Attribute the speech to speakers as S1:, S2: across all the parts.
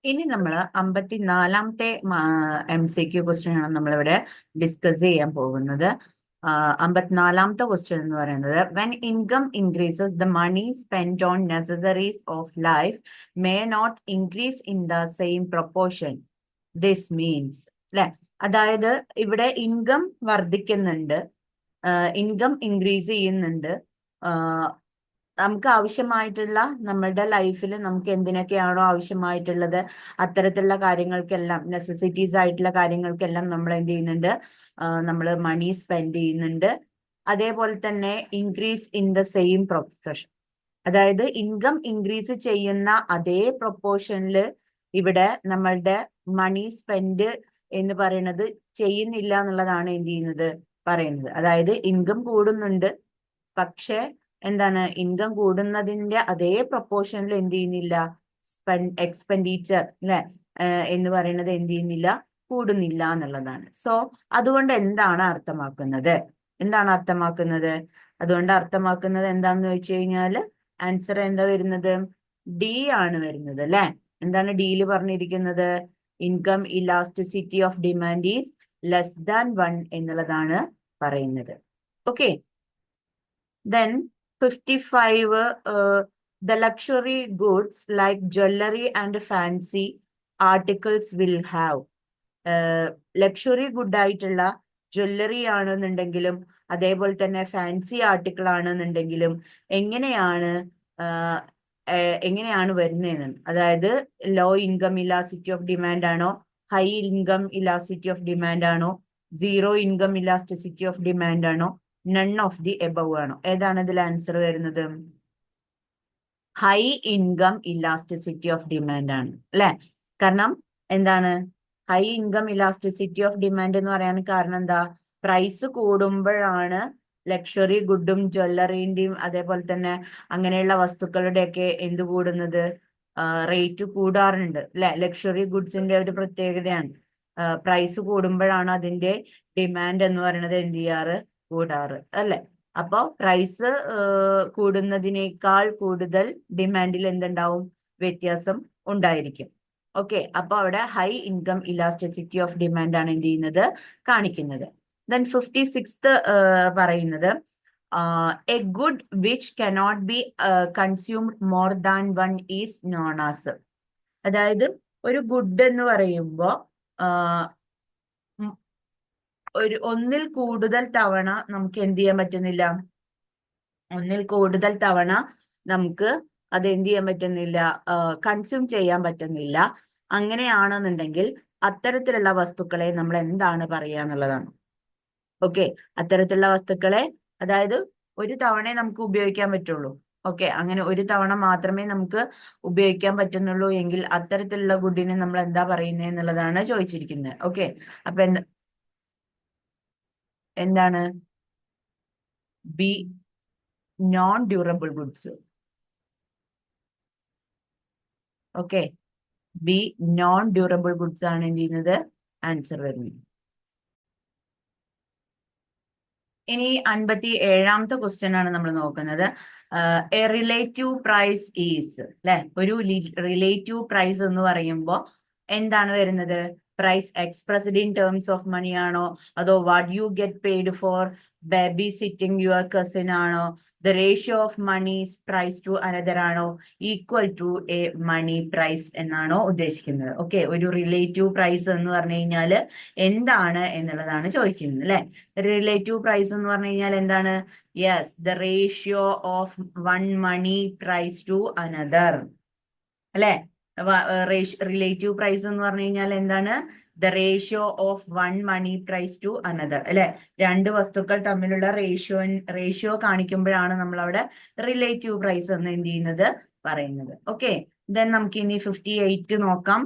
S1: ഇനി നമ്മൾ 54-ാമത്തെ MCQ question ആണ് നമ്മളിവിടെ ഡിസ്കസ് ചെയ്യാൻ പോകുന്നത്. 54-ാമത്തെ ക്വസ്റ്റ്യൻ എന്ന് പറയുന്നത് when income increases the money spend on necessaries of life may not increase in the same proportion. This means അല്ലെ, അതായത് ഇവിടെ ഇൻകം വർദ്ധിക്കുന്നുണ്ട്, ഇൻകം ഇൻക്രീസ് ചെയ്യുന്നുണ്ട്. നമുക്ക് ആവശ്യമായിട്ടുള്ള നമ്മളുടെ ലൈഫിൽ നമുക്ക് എന്തിനൊക്കെയാണോ ആവശ്യമായിട്ടുള്ളത് അത്തരത്തിലുള്ള കാര്യങ്ങൾക്കെല്ലാം, നെസസിറ്റീസ് ആയിട്ടുള്ള കാര്യങ്ങൾക്കെല്ലാം നമ്മൾ എന്ത് ചെയ്യുന്നുണ്ട്, നമ്മൾ മണി സ്പെൻഡ് ചെയ്യുന്നുണ്ട്. അതേപോലെ തന്നെ increase in the same proportion, അതായത് ഇൻകം ഇൻക്രീസ് ചെയ്യുന്ന അതേ പ്രൊപ്പോർഷനിൽ ഇവിടെ നമ്മളുടെ മണി സ്പെൻഡ് എന്ന് പറയുന്നത് ചെയ്യുന്നില്ല എന്നുള്ളതാണ് എന്ത് ചെയ്യുന്നത്, പറയുന്നത്. അതായത് ഇൻകം കൂടുന്നുണ്ട്, പക്ഷെ എന്താണ്, ഇൻകം കൂടുന്നതിന്റെ അതേ പ്രൊപ്പോർഷനിൽ എന്ത് ചെയ്യുന്നില്ല, എക്സ്പെൻഡിച്ചർ അല്ലെ എന്ന് പറയുന്നത് എന്ത് ചെയ്യുന്നില്ല, കൂടുന്നില്ല എന്നുള്ളതാണ്. സോ അതുകൊണ്ട് എന്താണ് അർത്ഥമാക്കുന്നത്, അതുകൊണ്ട് അർത്ഥമാക്കുന്നത് എന്താണെന്ന് വെച്ച് കഴിഞ്ഞാല് ആൻസർ എന്താ വരുന്നത്, ഡി ആണ് വരുന്നത് അല്ലെ. എന്താണ് ഡിയിൽ പറഞ്ഞിരിക്കുന്നത്, income elasticity of demand is less than 1 എന്നുള്ളതാണ് പറയുന്നത്. Okay, then 55, the luxury goods like jewelry and fancy articles will have. Luxury good ആയിട്ടുള്ള ജ്വല്ലറി ആണെന്നുണ്ടെങ്കിലും അതേപോലെ തന്നെ ഫാൻസി ആർട്ടിക്കിൾ ആണെന്നുണ്ടെങ്കിലും എങ്ങനെയാണ് വരുന്നതെന്ന്, അതായത് low income elasticity of demand ആണോ, high income elasticity of demand ആണോ, zero income elasticity of demand ആണോ, നൺ ഓഫ് ദി എബവ് ആണോ? ഏതാണ് ഇതിൽ ആൻസർ വരുന്നത്? High income elasticity of demand ആണ് അല്ലെ. കാരണം എന്താണ്, high income elasticity of demand എന്ന് പറയാൻ കാരണം എന്താ, പ്രൈസ് കൂടുമ്പോഴാണ് ലക്ഷറി ഗുഡും ജ്വല്ലറിന്റെയും അതേപോലെ തന്നെ അങ്ങനെയുള്ള വസ്തുക്കളുടെയൊക്കെ എന്ത് കൂടുന്നത്, റേറ്റ് കൂടാറുണ്ട് അല്ലെ. ലക്ഷറി ഗുഡ്സിന്റെ ഒരു പ്രത്യേകതയാണ്, പ്രൈസ് കൂടുമ്പോഴാണ് അതിന്റെ ഡിമാൻഡ് എന്ന് പറയുന്നത് എന്ത് ചെയ്യാറ്, കൂടാറ് അല്ലെ. അപ്പോ പ്രൈസ് കൂടുന്നതിനേക്കാൾ കൂടുതൽ ഡിമാൻഡിൽ എന്തുണ്ടാവും, വ്യത്യാസം ഉണ്ടായിരിക്കും. ഓക്കെ, അപ്പൊ അവിടെ high income elasticity of demand ആണ് എന്ത് ചെയ്യുന്നത്, കാണിക്കുന്നത്. ദെൻ 56th പറയുന്നത് A good which cannot be consumed more than 1 is known as. അതായത് ഒരു ഗുഡ് എന്ന് പറയുമ്പോൾ ഒന്നിൽ കൂടുതൽ തവണ നമുക്ക് എന്ത് ചെയ്യാൻ പറ്റുന്നില്ല, അത് എന്ത് ചെയ്യാൻ പറ്റുന്നില്ല, കൺസ്യൂം ചെയ്യാൻ പറ്റുന്നില്ല. അങ്ങനെയാണെന്നുണ്ടെങ്കിൽ അത്തരത്തിലുള്ള വസ്തുക്കളെ നമ്മൾ എന്താണ് പറയുക എന്നുള്ളതാണ്. ഓക്കെ, അത്തരത്തിലുള്ള വസ്തുക്കളെ, അതായത് ഒരു തവണ നമുക്ക് ഉപയോഗിക്കാൻ പറ്റുള്ളൂ. ഓക്കെ, അങ്ങനെ ഒരു തവണ മാത്രമേ നമുക്ക് ഉപയോഗിക്കാൻ പറ്റുന്നുള്ളൂ എങ്കിൽ അത്തരത്തിലുള്ള ഗുഡിനെ നമ്മൾ എന്താ പറയുന്നത് എന്നുള്ളതാണ് ചോദിച്ചിരിക്കുന്നത്. ഓക്കെ, അപ്പൊ എന്താണ് B, non durable goods. Okay, B non durable goods ആണ് എന്ത് ചെയ്യുന്നത്, ആൻസർ വരുന്നത്. ഇനി 57ാമത്തെ ക്വസ്റ്റ്യൻ ആണ് നമ്മൾ നോക്കുന്നത്. എ റിലേറ്റീവ് പ്രൈസ് ഈസ് അല്ലെ, ഒരു റിലേറ്റീവ് പ്രൈസ് എന്ന് പറയുമ്പോൾ എന്താണ് വരുന്നത്, price expressed in terms of money ആണോ, അതോ what you get paid for babysitting your cousin ആണോ, the ratio of money price to another ആണോ, equal to a money price എന്നാണോ ഉദ്ദേശിക്കുന്നത്? ഓക്കെ, ഒരു റിലേറ്റീവ് പ്രൈസ് എന്ന് പറഞ്ഞു കഴിഞ്ഞാൽ എന്താണ് എന്നുള്ളതാണ് ചോദിക്കുന്നത് അല്ലെ. റിലേറ്റീവ് പ്രൈസ് എന്ന് പറഞ്ഞു കഴിഞ്ഞാൽ എന്താണ്, yes, the ratio of one money price to another അല്ലെ. റിലേറ്റീവ് പ്രൈസ് എന്ന് പറഞ്ഞു കഴിഞ്ഞാൽ എന്താണ്, the ratio of one money price to another അല്ലെ. രണ്ട് വസ്തുക്കൾ തമ്മിലുള്ള റേഷ്യോ കാണിക്കുമ്പോഴാണ് നമ്മൾ അവിടെ റിലേറ്റീവ് പ്രൈസ് എന്ന് എന്ത് ചെയ്യുന്നത്, പറയുന്നത്. ഓക്കെ, ദെൻ നമുക്ക് ഇനി 58 നോക്കാം.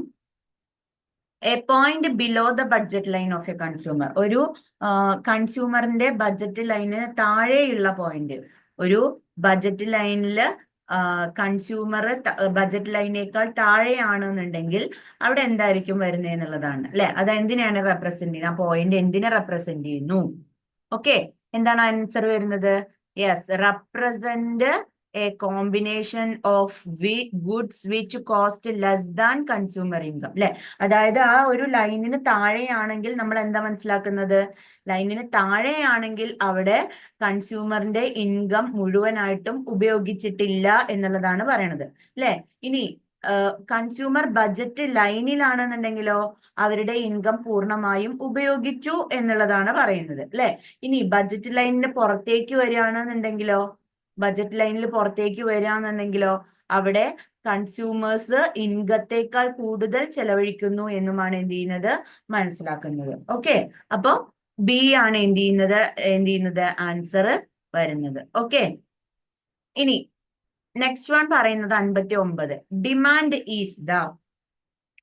S1: A point below the budget line of A consumer. ഒരു കൺസ്യൂമറിന്റെ ബഡ്ജറ്റ് ലൈന് താഴെയുള്ള പോയിന്റ്, ഒരു ബഡ്ജറ്റ് ലൈനില് കൺസ്യൂമർ ബഡ്ജറ്റ് ലൈനേക്കാൾ താഴെയാണെന്നുണ്ടെങ്കിൽ അവിടെ എന്തായിരിക്കും വരുന്നത് എന്നുള്ളതാണ് അല്ലെ. അത് എന്തിനാണ് റെപ്രസെന്റ് ചെയ്യുന്നത്, ആ പോയിന്റ് എന്തിനെ റെപ്രസെന്റ് ചെയ്യുന്നു? ഓക്കെ, എന്താണ് ആൻസർ വരുന്നത്? Yes, represent A combination of goods which cost less than consumer income അല്ലെ. അതായത് ആ ഒരു ലൈനിന് താഴെയാണെങ്കിൽ നമ്മൾ എന്താ മനസ്സിലാക്കുന്നത്, ലൈനിന് താഴെയാണെങ്കിൽ അവിടെ കൺസ്യൂമറിന്റെ ഇൻകം മുഴുവനായിട്ടും ഉപയോഗിച്ചിട്ടില്ല എന്നുള്ളതാണ് പറയണത് അല്ലെ. ഇനി കൺസ്യൂമർ ബഡ്ജറ്റ് ലൈനിലാണെന്നുണ്ടെങ്കിലോ അവരുടെ ഇൻകം പൂർണ്ണമായും ഉപയോഗിച്ചു എന്നുള്ളതാണ് പറയുന്നത് അല്ലെ. ഇനി ബഡ്ജറ്റ് ലൈനിന് പുറത്തേക്ക് വരികയാണെന്നുണ്ടെങ്കിലോ, ബഡ്ജറ്റ് ലൈനിൽ പുറത്തേക്ക് വരികയാണെന്നുണ്ടെങ്കിലോ അവിടെ കൺസ്യൂമേഴ്സ് ഇൻകത്തേക്കാൾ കൂടുതൽ ചെലവഴിക്കുന്നു എന്നുമാണ് എന്ത് ചെയ്യുന്നത്, മനസ്സിലാക്കുന്നത്. ഓക്കെ, അപ്പൊ ബി ആണ് എന്ത് ചെയ്യുന്നത് ആൻസർ വരുന്നത്. ഓക്കെ, ഇനി നെക്സ്റ്റ് വൺ പറയുന്നത് 59. Demand is the.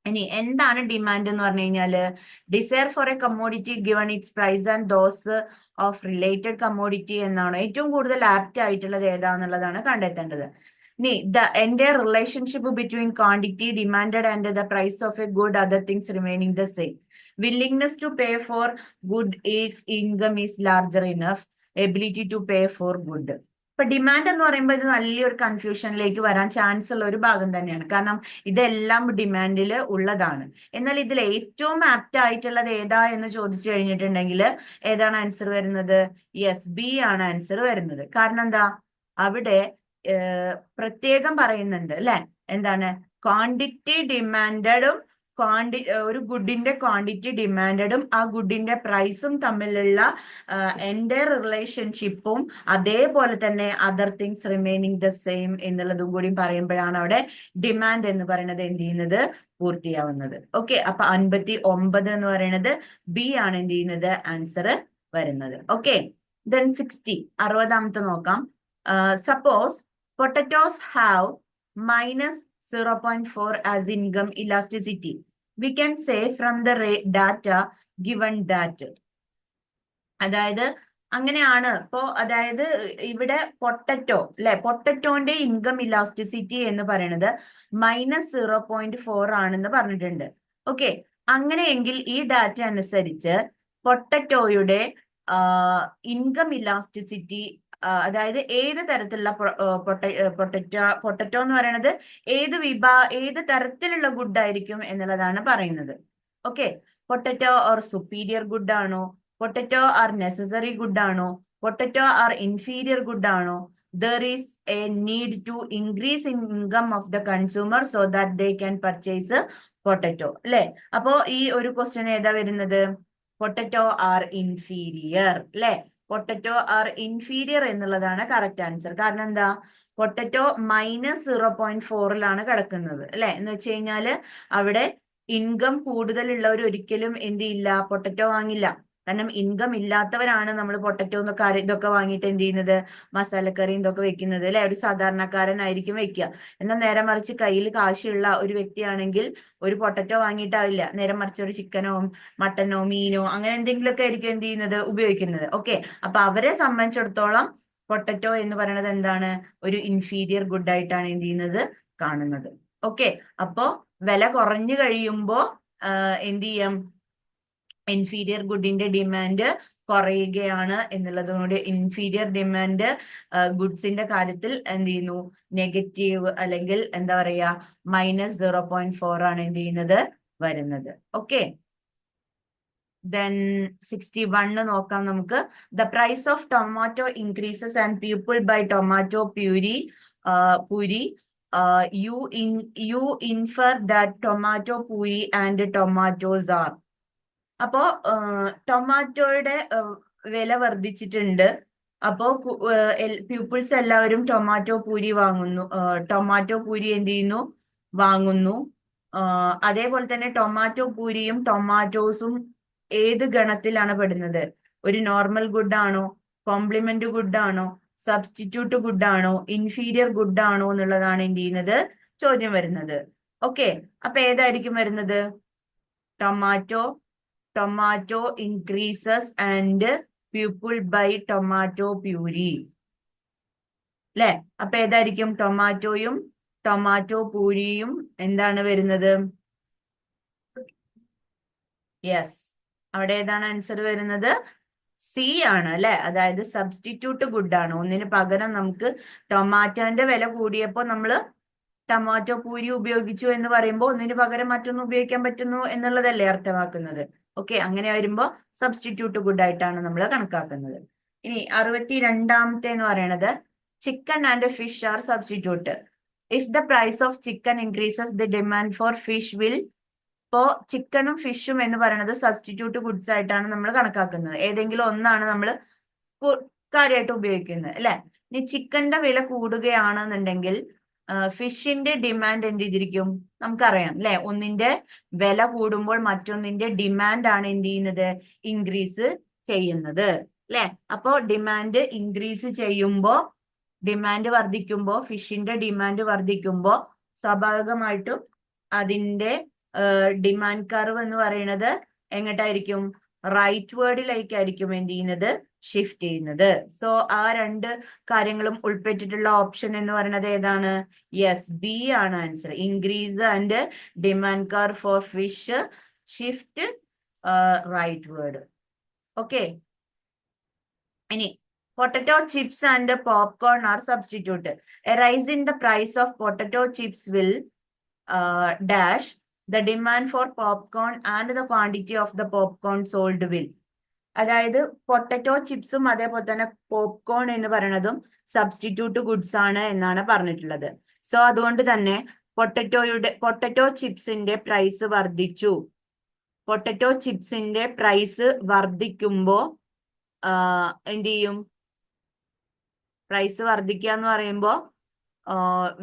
S1: ഇനി എന്താണ് ഡിമാൻഡ് എന്ന് പറഞ്ഞു കഴിഞ്ഞാല്, desire for a commodity given its price and those of related commodity എന്നാണ്. ഏറ്റവും കൂടുതൽ ആപ്റ്റ് ആയിട്ടുള്ളത് ഏതാന്നുള്ളതാണ് കണ്ടെത്തേണ്ടത്. ഇനി the entire relationship between quantity demanded and the price of a good, other things remaining the same. Willingness to pay for good if income is larger enough, ability to pay for good. ഇപ്പൊ demand എന്ന് പറയുമ്പോൾ ഇത് വലിയൊരു കൺഫ്യൂഷനിലേക്ക് വരാൻ chance ഉള്ള ഒരു ഭാഗം തന്നെയാണ്. കാരണം ഇതെല്ലാം ഡിമാൻഡിൽ ഉള്ളതാണ്. എന്നാൽ ഇതിൽ ഏറ്റവും ആപ്റ്റ് ആയിട്ടുള്ളത് ഏതാ എന്ന് ചോദിച്ചു കഴിഞ്ഞിട്ടുണ്ടെങ്കിൽ ഏതാണ് ആൻസർ വരുന്നത്? യെസ്, ബി ആണ് ആൻസർ വരുന്നത്. കാരണം എന്താ, അവിടെ പ്രത്യേകം പറയുന്നുണ്ട് അല്ലെ, എന്താണ് ക്വാണ്ടിറ്റി ഡിമാൻഡും ഒരു ഗുഡിന്റെ ക്വാണ്ടിറ്റി ഡിമാൻഡും ആ ഗുഡിന്റെ പ്രൈസും തമ്മിലുള്ള എന്റെ റിലേഷൻഷിപ്പും അതേപോലെ തന്നെ other things remaining the same എന്നുള്ളതും കൂടി പറയുമ്പോഴാണ് അവിടെ ഡിമാൻഡ് എന്ന് പറയുന്നത് എന്ത് ചെയ്യുന്നത്, പൂർത്തിയാവുന്നത്. ഓക്കെ, അപ്പൊ 59 എന്ന് പറയുന്നത് ബി ആണ് എന്ത് ചെയ്യുന്നത്, ആൻസർ വരുന്നത്. ഓക്കെ, ദെൻ 60, 60ാമത്തെ നോക്കാം. Suppose potatoes have -0.4 as income elasticity. We can say from the data given that. അതായത് അങ്ങനെയാണ്. ഇപ്പോ അതായത് ഇവിടെ പൊട്ടറ്റോ അല്ലെ, പൊട്ടറ്റോന്റെ ഇൻകം ഇലാസ്റ്റിസിറ്റി എന്ന് പറയുന്നത് -0.4 ആണെന്ന് പറഞ്ഞിട്ടുണ്ട്. ഓക്കെ, അങ്ങനെയെങ്കിൽ ഈ ഡാറ്റ അനുസരിച്ച് പൊട്ടറ്റോയുടെ ഇൻകം ഇലാസ്റ്റിസിറ്റി, അതായത് ഏത് തരത്തിലുള്ള പൊട്ടറ്റോ എന്ന് പറയുന്നത് ഏത് തരത്തിലുള്ള ഗുഡ് ആയിരിക്കും എന്നുള്ളതാണ് പറയുന്നത്. Okay, potato or superior good ആണോ, പൊട്ടറ്റോ ആർ നെസസറി ഗുഡ് ആണോ, പൊട്ടറ്റോ ആർ ഇൻഫീരിയർ ഗുഡ് ആണോ, there is a need to increase in income of the consumer so that they can purchase potato അല്ലെ. അപ്പോ ഈ ഒരു ക്വസ്റ്റ്യൻ ഏതാ വരുന്നത്, potato R inferior അല്ലെ. പൊട്ടറ്റോ ആർ ഇൻഫീരിയർ എന്നുള്ളതാണ് കറക്റ്റ് ആൻസർ. കാരണം എന്താ, പൊട്ടറ്റോ -0.4ലാണ് കിടക്കുന്നത് അല്ലെ. എന്ന് വെച്ച് കഴിഞ്ഞാല് അവിടെ ഇൻകം കൂടുതലുള്ളവർ ഒരിക്കലും എന്ത് ചെയ്യില്ല, പൊട്ടറ്റോ വാങ്ങില്ല. കാരണം ഇൻകം ഇല്ലാത്തവരാണ് നമ്മൾ പൊട്ടറ്റോ എന്നൊക്കെ ഇതൊക്കെ വാങ്ങിയിട്ട് എന്ത് ചെയ്യുന്നത്, മസാലക്കറി ഇതൊക്കെ വെക്കുന്നത് അല്ലെ. ഒരു സാധാരണക്കാരനായിരിക്കും വെക്കുക. എന്നാൽ നേരെ മറിച്ച് കയ്യിൽ കാശുള്ള ഒരു വ്യക്തിയാണെങ്കിൽ ഒരു പൊട്ടറ്റോ വാങ്ങിയിട്ടാവില്ല, നേരെ മറിച്ച് ഒരു ചിക്കനോ മട്ടനോ മീനോ അങ്ങനെ എന്തെങ്കിലുമൊക്കെ ആയിരിക്കും എന്ത് ചെയ്യുന്നത്, ഉപയോഗിക്കുന്നത്. ഓക്കെ, അപ്പൊ അവരെ സംബന്ധിച്ചിടത്തോളം പൊട്ടറ്റോ എന്ന് പറയുന്നത് എന്താണ്, ഒരു ഇൻഫീരിയർ ഗുഡ് ആയിട്ടാണ് എന്ത് ചെയ്യുന്നത്, കാണുന്നത്. ഓക്കെ, അപ്പോ വില കുറഞ്ഞു കഴിയുമ്പോ എന്ത് ചെയ്യാം, ഇൻഫീരിയർ ഗുഡിന്റെ ഡിമാൻഡ് കുറയുകയാണ് എന്നുള്ളതുകൊണ്ട് ഇൻഫീരിയർ ഡിമാൻഡ് ഗുഡ്സിന്റെ കാര്യത്തിൽ എന്ത് ചെയ്യുന്നു, നെഗറ്റീവ് അല്ലെങ്കിൽ എന്താ പറയാ -0.4 ആണ് എന്ത് ചെയ്യുന്നത്, വരുന്നത്. ഓക്കെ, then 61 നോക്കാം നമുക്ക്. The price of tomato increases and people buy tomato puree. You infer that tomato puree and tomatoes are. അപ്പോ ടൊമാറ്റോയുടെ വില വർദ്ധിച്ചിട്ടുണ്ട്. അപ്പോ പീപ്പിൾസ് എല്ലാവരും ടൊമാറ്റോ പൂരി വാങ്ങുന്നു, ടൊമാറ്റോ പൂരി എന്ത് ചെയ്യുന്നു, വാങ്ങുന്നു. അതേപോലെ തന്നെ ടൊമാറ്റോ പൂരിയും ടൊമാറ്റോസും ഏത് ഗണത്തിലാണ് പെടുന്നത്, ഒരു നോർമൽ ഗുഡ് ആണോ, കോംപ്ലിമെന്റ് ഗുഡ് ആണോ, സബ്സ്റ്റിറ്റ്യൂട്ട് ഗുഡ് ആണോ, ഇൻഫീരിയർ ഗുഡ് ആണോ എന്നുള്ളതാണ് എന്ത് ചെയ്യുന്നത്, ചോദ്യം വരുന്നത്. ഓക്കെ, അപ്പൊ ഏതായിരിക്കും വരുന്നത്, tomato increases and people buy tomato puree അല്ലെ. അപ്പൊ ഏതായിരിക്കും, ടൊമാറ്റോയും ടൊമാറ്റോ പൂരിയും എന്താണ് വരുന്നത്, യെസ്, അവിടെ ഏതാണ് ആൻസർ വരുന്നത്, സി ആണ് അല്ലെ, അതായത് സബ്സ്റ്റിറ്റ്യൂട്ട് ഗുഡ് ആണ്. ഒന്നിന് പകരം നമുക്ക് ടൊമാറ്റോന്റെ വില കൂടിയപ്പോൾ നമ്മൾ ടൊമാറ്റോ പൂരി ഉപയോഗിച്ചു എന്ന് പറയുമ്പോൾ ഒന്നിന് പകരം മറ്റൊന്ന് ഉപയോഗിക്കാൻ പറ്റുന്നു എന്നുള്ളതല്ലേ അർത്ഥമാക്കുന്നത്. ഓക്കെ, അങ്ങനെ വരുമ്പോൾ സബ്സ്റ്റിറ്റ്യൂട്ട് ഗുഡ് ആയിട്ടാണ് നമ്മൾ കണക്കാക്കുന്നത്. ഇനി 62ാമത്തെ എന്ന് പറയുന്നത് chicken and fish are substitute. If the price of chicken increases the demand for fish will. ഇപ്പോ ചിക്കനും ഫിഷും എന്ന് പറയുന്നത് സബ്സ്റ്റിറ്റ്യൂട്ട് ഗുഡ്സ് ആയിട്ടാണ് നമ്മൾ കണക്കാക്കുന്നത്. ഏതെങ്കിലും ഒന്നാണ് നമ്മൾ കാര്യമായിട്ട് ഉപയോഗിക്കുന്നത് അല്ലെ. ഇനി ചിക്കന്റെ വില കൂടുകയാണെന്നുണ്ടെങ്കിൽ ഫിഷിന്റെ ഡിമാൻഡ് എന്ത് ചെയ്തിരിക്കും, നമുക്കറിയാം അല്ലെ. ഒന്നിന്റെ വില കൂടുമ്പോൾ മറ്റൊന്നിന്റെ ഡിമാൻഡ് ആണ് എന്ത് ചെയ്യുന്നത്, ഇൻക്രീസ് ചെയ്യുന്നത് അല്ലെ. അപ്പോ ഡിമാൻഡ് ഇൻക്രീസ് ചെയ്യുമ്പോ, ഡിമാൻഡ് വർദ്ധിക്കുമ്പോ, ഫിഷിന്റെ ഡിമാൻഡ് വർദ്ധിക്കുമ്പോ സ്വാഭാവികമായിട്ടും അതിന്റെ ഡിമാൻഡ് കർവ് എന്ന് പറയുന്നത് എങ്ങോട്ടായിരിക്കും, റൈറ്റ് വേർഡിലേക്കായിരിക്കും എന്ത് ചെയ്യുന്നത്, ഷിഫ്റ്റ് ചെയ്യുന്നത്. സോ ആ രണ്ട് കാര്യങ്ങളും ഉൾപ്പെട്ടിട്ടുള്ള ഓപ്ഷൻ എന്ന് പറയുന്നത് ഏതാണ്, യെസ്, ബി ആണ് answer. Increase and demand curve for fish shift rightward. Okay, ഇനി potato chips and popcorn are substitute. A rise in the price of potato chips will dash the demand for popcorn and the quantity of the popcorn sold will. അതായത് potato ചിപ്സും അതേപോലെ തന്നെ popcorn എന്ന് പറയുന്നതും substitute goods ആണ് എന്നാണ് പറഞ്ഞിട്ടുള്ളത്. So അതുകൊണ്ട് തന്നെ പൊട്ടറ്റോ ചിപ്സിന്റെ പ്രൈസ് വർദ്ധിച്ചു. പൊട്ടറ്റോ ചിപ്സിന്റെ പ്രൈസ് വർദ്ധിക്കുമ്പോ എന്ത് ചെയ്യും, പ്രൈസ് വർദ്ധിക്കുക എന്ന് പറയുമ്പോ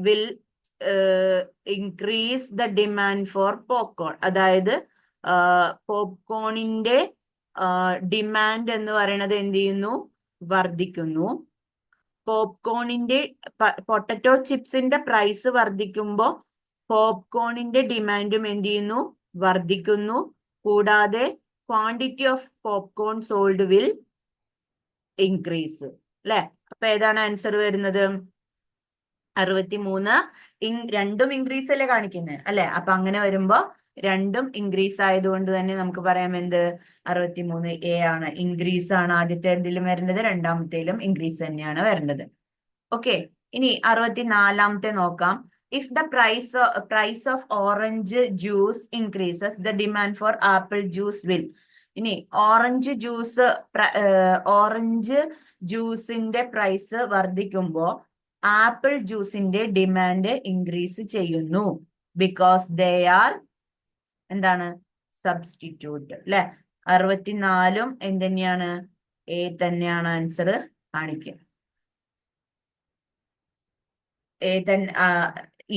S1: will increase the demand four popcorn. അതായത് പോപ്കോണിന്റെ ഡിമാൻഡ് എന്ന് പറയുന്നത് എന്ത് ചെയ്യുന്നു, വർദ്ധിക്കുന്നു. പോപ്കോണിന്റെ പൊട്ടറ്റോ ചിപ്സിന്റെ പ്രൈസ് വർദ്ധിക്കുമ്പോൾ പോപ്കോണിന്റെ ഡിമാൻഡും എന്ത് ചെയ്യുന്നു, വർദ്ധിക്കുന്നു. കൂടാതെ quantity of popcorn sold will increase അല്ലെ. അപ്പൊ ഏതാണ് ആൻസർ വരുന്നത്, 63. രണ്ടും ഇൻക്രീസ് അല്ലേ കാണിക്കുന്നത് അല്ലെ. അപ്പൊ അങ്ങനെ വരുമ്പോ രണ്ടും ഇൻക്രീസ് ആയതുകൊണ്ട് തന്നെ നമുക്ക് പറയാം എന്ത്, 63A ആണ്, ഇൻക്രീസ് ആണ്. ആദ്യത്തേതിലും വരേണ്ടത്, രണ്ടാമത്തേലും ഇൻക്രീസ് തന്നെയാണ് വരേണ്ടത്. ഓക്കെ, ഇനി 64ാമത്തെ നോക്കാം. If the price of orange juice increases the demand for apple juice will. ഇനി ഓറഞ്ച് ജ്യൂസിന്റെ പ്രൈസ് വർദ്ധിക്കുമ്പോ ആപ്പിൾ ജ്യൂസിന്റെ ഡിമാൻഡ് ഇൻക്രീസ് ചെയ്യുന്നു. ബിക്കോസ് ദേ ആർ എന്താണ്, സബ്സ്റ്റിറ്റ്യൂട്ട് അല്ലെ. 64ഉം എന്തെന്നെയാണ്, എ തന്നെയാണ് ആൻസർ കാണിക്കുക.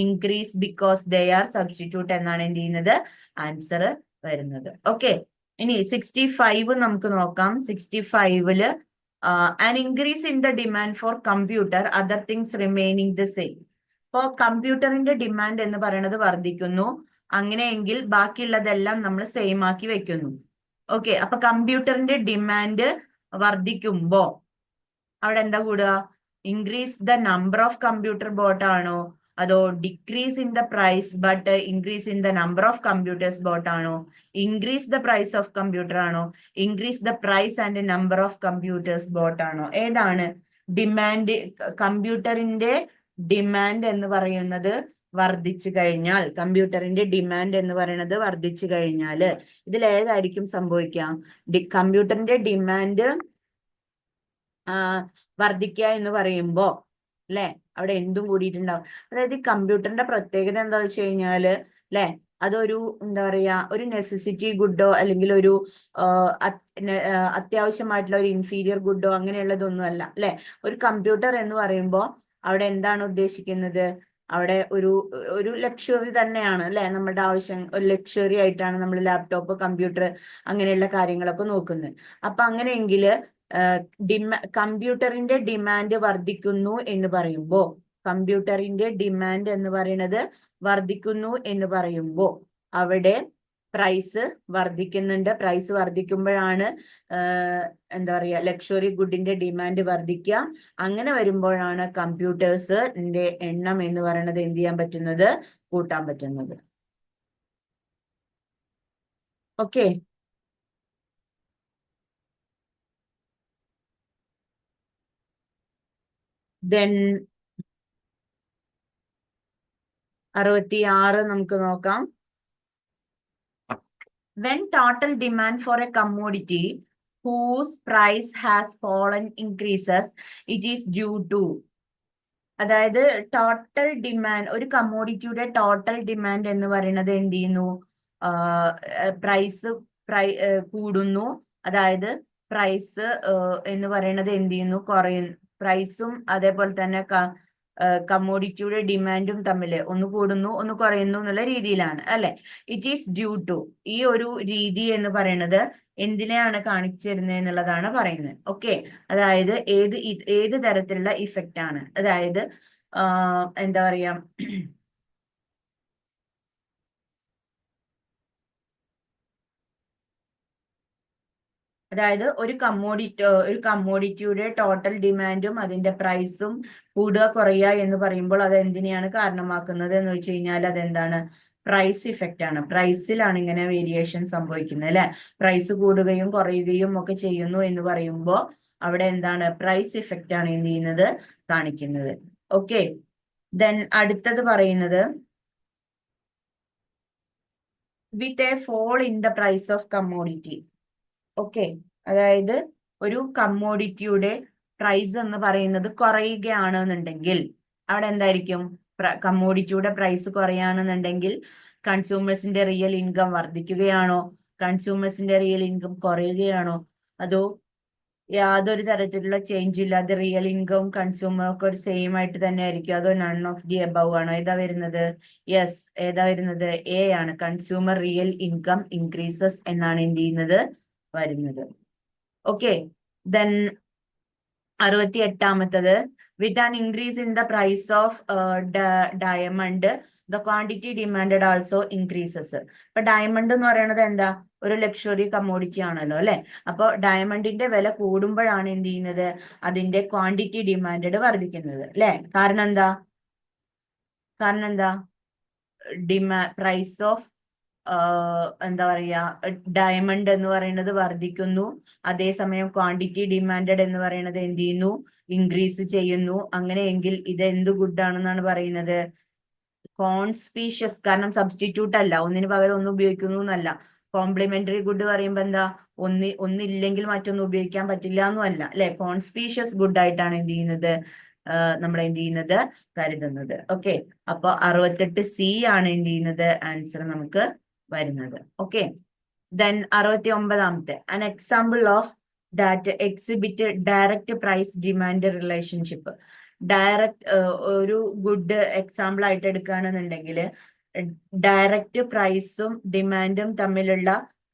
S1: Increase because they are substitute എന്നാണ് എന്ത് ചെയ്യുന്നത്, ആൻസർ വരുന്നത്. ഓക്കെ, ഇനി 65 നമുക്ക് നോക്കാം. 65ല് an increase in the demand for computer, other things remaining the same. ഇപ്പോ കമ്പ്യൂട്ടറിന്റെ ഡിമാൻഡ് എന്ന് പറയുന്നത് വർദ്ധിക്കുന്നു. അങ്ങനെയെങ്കിൽ ബാക്കിയുള്ളതെല്ലാം നമ്മൾ സെയിം ആക്കി വെക്കുന്നു. ഓക്കെ, അപ്പൊ കമ്പ്യൂട്ടറിന്റെ ഡിമാൻഡ് വർദ്ധിക്കുമ്പോ അവിടെ എന്താ കൂടുക, increase the number of computer bought ആണോ, അതോ decrease in the price but increase in the number of computers bought ആണോ, increase the price of computer ആണോ, increase the price and number of computers bought ആണോ, ഏതാണ് demand? കമ്പ്യൂട്ടറിന്റെ demand എന്ന് പറയുന്നത് വർദ്ധിച്ചു കഴിഞ്ഞാൽ, കമ്പ്യൂട്ടറിന്റെ ഡിമാൻഡ് എന്ന് പറയുന്നത് വർദ്ധിച്ചു കഴിഞ്ഞാൽ ഇതിൽ ഏതായിരിക്കും സംഭവിക്കാം? കമ്പ്യൂട്ടറിന്റെ ഡിമാൻഡ് വർദ്ധിക്കുക എന്ന് പറയുമ്പോ അല്ലെ, അവിടെ എന്തും കൂടിയിട്ടുണ്ടാവും. അതായത് ഈ കമ്പ്യൂട്ടറിന്റെ പ്രത്യേകത എന്താ വെച്ച് കഴിഞ്ഞാല് അല്ലെ, അതൊരു എന്താ പറയാ, ഒരു നെസസിറ്റി ഗുഡോ അല്ലെങ്കിൽ ഒരു അത്യാവശ്യമായിട്ടുള്ള ഒരു ഇൻഫീരിയർ ഗുഡോ അങ്ങനെയുള്ളതൊന്നും അല്ല അല്ലെ. ഒരു കമ്പ്യൂട്ടർ എന്ന് പറയുമ്പോൾ അവിടെ എന്താണ് ഉദ്ദേശിക്കുന്നത്, അവിടെ ഒരു ലക്ഷറി തന്നെയാണ് അല്ലെ. നമ്മുടെ ആവശ്യം ഒരു ലക്ഷറി ആയിട്ടാണ് നമ്മൾ ലാപ്ടോപ്പ്, കമ്പ്യൂട്ടർ അങ്ങനെയുള്ള കാര്യങ്ങളൊക്കെ നോക്കുന്നത്. അപ്പൊ അങ്ങനെയെങ്കിൽ കമ്പ്യൂട്ടറിന്റെ ഡിമാൻഡ് വർദ്ധിക്കുന്നു എന്ന് പറയുമ്പോ, കമ്പ്യൂട്ടറിന്റെ ഡിമാൻഡ് എന്ന് പറയുന്നത് വർദ്ധിക്കുന്നു എന്ന് പറയുമ്പോ അവിടെ പ്രൈസ് വർദ്ധിക്കുന്നുണ്ട്. പ്രൈസ് വർദ്ധിക്കുമ്പോഴാണ് എന്താ പറയാ, ലക്ഷറി ഗുഡിന്റെ ഡിമാൻഡ് വർദ്ധിക്കുക. അങ്ങനെ വരുമ്പോഴാണ് കമ്പ്യൂട്ടേഴ്സിന്റെ എണ്ണം എന്ന് പറയുന്നത് എന്ത് ചെയ്യാൻ പറ്റുന്നത്, കൂട്ടാൻ പറ്റുന്നത്. ഓക്കെ, ദെൻ 66 നമുക്ക് നോക്കാം. When total demand for a commodity whose price has fallen increases, it is due to. അതായത് ടോട്ടൽ ഡിമാൻഡ്, ഒരു കമ്മോഡിറ്റിയുടെ ടോട്ടൽ ഡിമാൻഡ് എന്ന് പറയുന്നത് എന്ത് ചെയ്യുന്നു? പ്രൈസ് കൂടുന്നു. അതായത് പ്രൈസ് എന്ന് പറയുന്നത് എന്ത് ചെയ്യുന്നു? കുറയുന്നു. പ്രൈസും അതേപോലെ തന്നെ കമ്മോഡിറ്റിയുടെ ഡിമാൻഡും തമ്മിൽ ഒന്ന് കൂടുന്നു ഒന്ന് കുറയുന്നു എന്നുള്ള രീതിയിലാണ് അല്ലെ. It is due to. ഈ ഒരു രീതി എന്ന് പറയുന്നത് എന്തിനെയാണ് കാണിച്ചു തരുന്നത് എന്നുള്ളതാണ് പറയുന്നത്. ഓക്കെ, അതായത് ഏത് തരത്തിലുള്ള ഇഫക്റ്റ് ആണ്? അതായത് എന്താ പറയാ, അതായത് ഒരു കമ്മോഡിറ്റിയുടെ ടോട്ടൽ ഡിമാൻഡും അതിന്റെ പ്രൈസും കൂടുക കുറയുക എന്ന് പറയുമ്പോൾ അത് എന്തിനെയാണ് കാരണമാക്കുന്നത് എന്ന് വെച്ച് കഴിഞ്ഞാൽ അതെന്താണ്? പ്രൈസ് ഇഫക്റ്റ് ആണ്. പ്രൈസിലാണ് ഇങ്ങനെ വേരിയേഷൻ സംഭവിക്കുന്നത് അല്ലെ. പ്രൈസ് കൂടുകയും കുറയുകയും ഒക്കെ ചെയ്യുന്നു എന്ന് പറയുമ്പോൾ അവിടെ എന്താണ്? പ്രൈസ് ഇഫക്റ്റ് ആണ് എന്ത് ചെയ്യുന്നത്? കാണിക്കുന്നത്. ഓക്കെ, ദെൻ അടുത്തത് പറയുന്നത് with a fall in the price of commodity. Okay, അതായത് ഒരു കമ്മോഡിറ്റിയുടെ പ്രൈസ് എന്ന് പറയുന്നത് കുറയുകയാണെന്നുണ്ടെങ്കിൽ അവിടെ എന്തായിരിക്കും? കമ്മോഡിറ്റിയുടെ പ്രൈസ് കുറയുകയാണെന്നുണ്ടെങ്കിൽ കൺസ്യൂമേഴ്സിന്റെ റിയൽ ഇൻകം വർദ്ധിക്കുകയാണോ? കൺസ്യൂമേഴ്സിന്റെ റിയൽ ഇൻകം കുറയുകയാണോ? അതോ യാതൊരു തരത്തിലുള്ള ചേഞ്ച് ഇല്ലാതെ റിയൽ ഇൻകം കൺസ്യൂമർ ഒക്കെ ഒരു സെയിം ആയിട്ട് തന്നെ ആയിരിക്കും? അതോ നൺ ഓഫ് ദി എബവ് ആണോ? ഏതാ വരുന്നത്? യെസ്, ഏതാ വരുന്നത്? എ ആണ്. കൺസ്യൂമർ റിയൽ ഇൻകം ഇൻക്രീസസ് എന്നാണ് എന്ത് ചെയ്യുന്നത്? വരുന്നത്. ഓക്കെ, ദെൻ 68ാമത്തത് with an increase in the price of diamond the quantity demanded also increases. ഇപ്പൊ ഡയമണ്ട് എന്ന് പറയുന്നത് എന്താ? ഒരു ലക്ഷറി കമ്മോഡിറ്റി ആണല്ലോ അല്ലെ. അപ്പൊ ഡയമണ്ടിന്റെ വില കൂടുമ്പോഴാണ് എന്ത് ചെയ്യുന്നത്? അതിന്റെ ക്വാണ്ടിറ്റി ഡിമാൻഡഡ് വർദ്ധിക്കുന്നത് അല്ലെ. കാരണം എന്താ? പ്രൈസ് ഓഫ് എന്താ പറയാ, ഡയമണ്ട് എന്ന് പറയുന്നത് വർദ്ധിക്കുന്നു. അതേസമയം ക്വാണ്ടിറ്റി ഡിമാൻഡഡ് എന്ന് പറയുന്നത് എന്ത് ചെയ്യുന്നു? ഇൻക്രീസ് ചെയ്യുന്നു. അങ്ങനെയെങ്കിൽ ഇത് എന്ത് ഗുഡാണെന്നാണ് പറയുന്നത്? കോൺസ്പീഷ്യസ്. കാരണം സബ്സ്റ്റിറ്റ്യൂട്ട് അല്ല, ഒന്നിന് പകരം ഒന്ന് ഉപയോഗിക്കുന്നു എന്നല്ല. കോംപ്ലിമെന്ററി ഗുഡ് പറയുമ്പോ എന്താ? ഒന്നില്ലെങ്കിൽ മറ്റൊന്ന് ഉപയോഗിക്കാൻ പറ്റില്ല എന്നും അല്ല അല്ലെ. കോൺസ്പീഷ്യസ് ഗുഡ് ആയിട്ടാണ് എന്ത് ചെയ്യുന്നത്? നമ്മൾ എന്ത് ചെയ്യുന്നത്? കരുതുന്നത്. ഓക്കെ, അപ്പൊ 68C ആണ് എന്ത് ചെയ്യുന്നത്? ആൻസർ നമുക്ക് വരുന്നത്. ഓക്കെ, ദെൻ 69ാമത്തെ an example of that exhibit direct price demand relationship. Direct ഒരു ഗുഡ് എക്സാമ്പിൾ ആയിട്ട് എടുക്കുകയാണെന്നുണ്ടെങ്കിൽ ഡയറക്റ്റ് പ്രൈസും ഡിമാൻഡും തമ്മിലുള്ള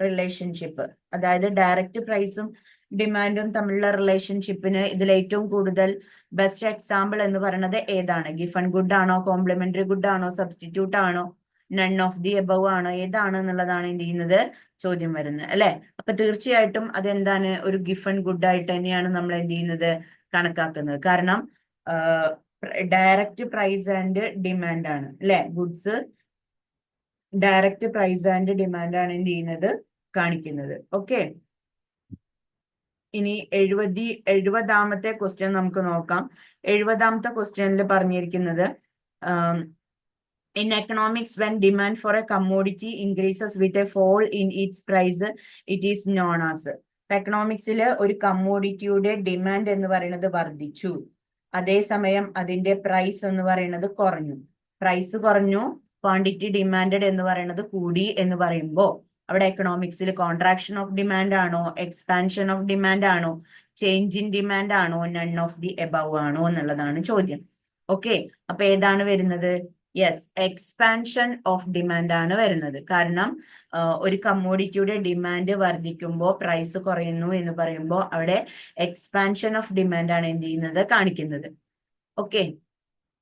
S1: റിലേഷൻഷിപ്പ്. അതായത് ഡയറക്റ്റ് പ്രൈസും ഡിമാൻഡും തമ്മിലുള്ള റിലേഷൻഷിപ്പിന് ഇതിൽ ഏറ്റവും കൂടുതൽ ബെസ്റ്റ് എക്സാമ്പിൾ എന്ന് പറയുന്നത് ഏതാണ്? ഗിഫൺ ഗുഡ് ആണോ? കോംപ്ലിമെന്ററി ഗുഡ് ആണോ? സബ്സ്റ്റിറ്റ്യൂട്ട് ആണോ? നൺ ഓഫ് ദി എബവ് ആണോ? ഏതാണ് എന്നുള്ളതാണ് എന്ത് ചെയ്യുന്നത്? ചോദ്യം വരുന്നത് അല്ലെ. അപ്പൊ തീർച്ചയായിട്ടും അതെന്താണ്? ഒരു ഗിഫൺ ഗുഡ് ആയിട്ട് തന്നെയാണ് നമ്മൾ എന്ത് ചെയ്യുന്നത്? കണക്കാക്കുന്നത്. കാരണം ഡയറക്റ്റ് പ്രൈസ് ആൻഡ് ഡിമാൻഡ് ആണ് അല്ലെ. Goods direct price and demand ആണ് എന്ത് ചെയ്യുന്നത്? കാണിക്കുന്നത്. ഓക്കെ, ഇനി 70ാമത്തെ ക്വസ്റ്റ്യൻ നമുക്ക് നോക്കാം. 70ാമത്തെ ക്വസ്റ്റ്യനിൽ പറഞ്ഞിരിക്കുന്നത് in economics when demand for a commodity increases with a fall in its price it is known as. എക്കണോമിക്സിൽ ഒരു കമ്മോഡിറ്റിയുടെ ഡിമാൻഡ് എന്ന് പറയുന്നത് വർദ്ധിച്ചു, അതേസമയം അതിന്റെ പ്രൈസ് എന്ന് പറയുന്നത് കുറഞ്ഞു. പ്രൈസ് കുറഞ്ഞു, ക്വാണ്ടിറ്റി ഡിമാൻഡഡ് എന്ന് പറയുന്നത് കൂടി എന്ന് പറയുമ്പോൾ അവിടെ എക്കണോമിക്സിൽ കോൺട്രാക്ഷൻ ഓഫ് ഡിമാൻഡ് ആണോ? എക്സ്പാൻഷൻ ഓഫ് ഡിമാൻഡ് ആണോ? ചേഞ്ച് ഇൻ ഡിമാൻഡ് ആണോ? നൺ ഓഫ് ദി എബവ് ആണോ എന്നുള്ളതാണ് ചോദ്യം. ഓക്കെ, അപ്പൊ ഏതാണ് വരുന്നത്? യെസ്, എക്സ്പാൻഷൻ ഓഫ് ഡിമാൻഡ് ആണ് വരുന്നത്. കാരണം ഒരു കമ്മോഡിറ്റിയുടെ ഡിമാൻഡ് വർദ്ധിക്കുമ്പോൾ പ്രൈസ് കുറയുന്നു എന്ന് പറയുമ്പോൾ അവിടെ എക്സ്പാൻഷൻ ഓഫ് ഡിമാൻഡ് ആണ് എന്ത് ചെയ്യുന്നത്? കാണിക്കുന്നത്. ഓക്കെ,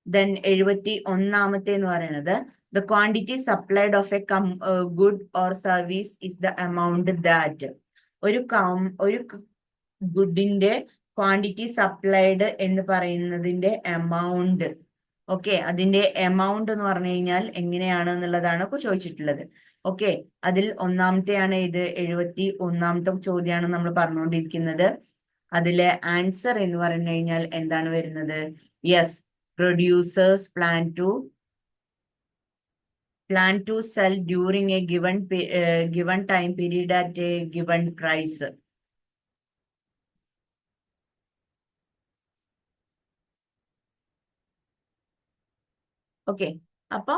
S1: ദെൻ 71ാമത്തെ എന്ന് പറയുന്നത് the quantity supplied of a good or service is the amount that. ഒരു ഗുഡിന്റെ ക്വാണ്ടിറ്റി സപ്ലൈഡ് എന്ന് പറയുന്നതിന്റെ എമൗണ്ട്. ഓക്കെ, അതിന്റെ എമൗണ്ട് എന്ന് പറഞ്ഞു കഴിഞ്ഞാൽ എങ്ങനെയാണ് എന്നുള്ളതാണ് ചോദിച്ചിട്ടുള്ളത്. ഓക്കെ, അതിൽ ഒന്നാമത്തെയാണ് ഇത്. 71ാമത്തെ ചോദ്യമാണ് നമ്മൾ പറഞ്ഞുകൊണ്ടിരിക്കുന്നത്. അതിലെ ആൻസർ എന്ന് പറഞ്ഞു കഴിഞ്ഞാൽ എന്താണ് വരുന്നത്? Yes, producers plan to sell during a given time period at a given price. Okay, അപ്പൊ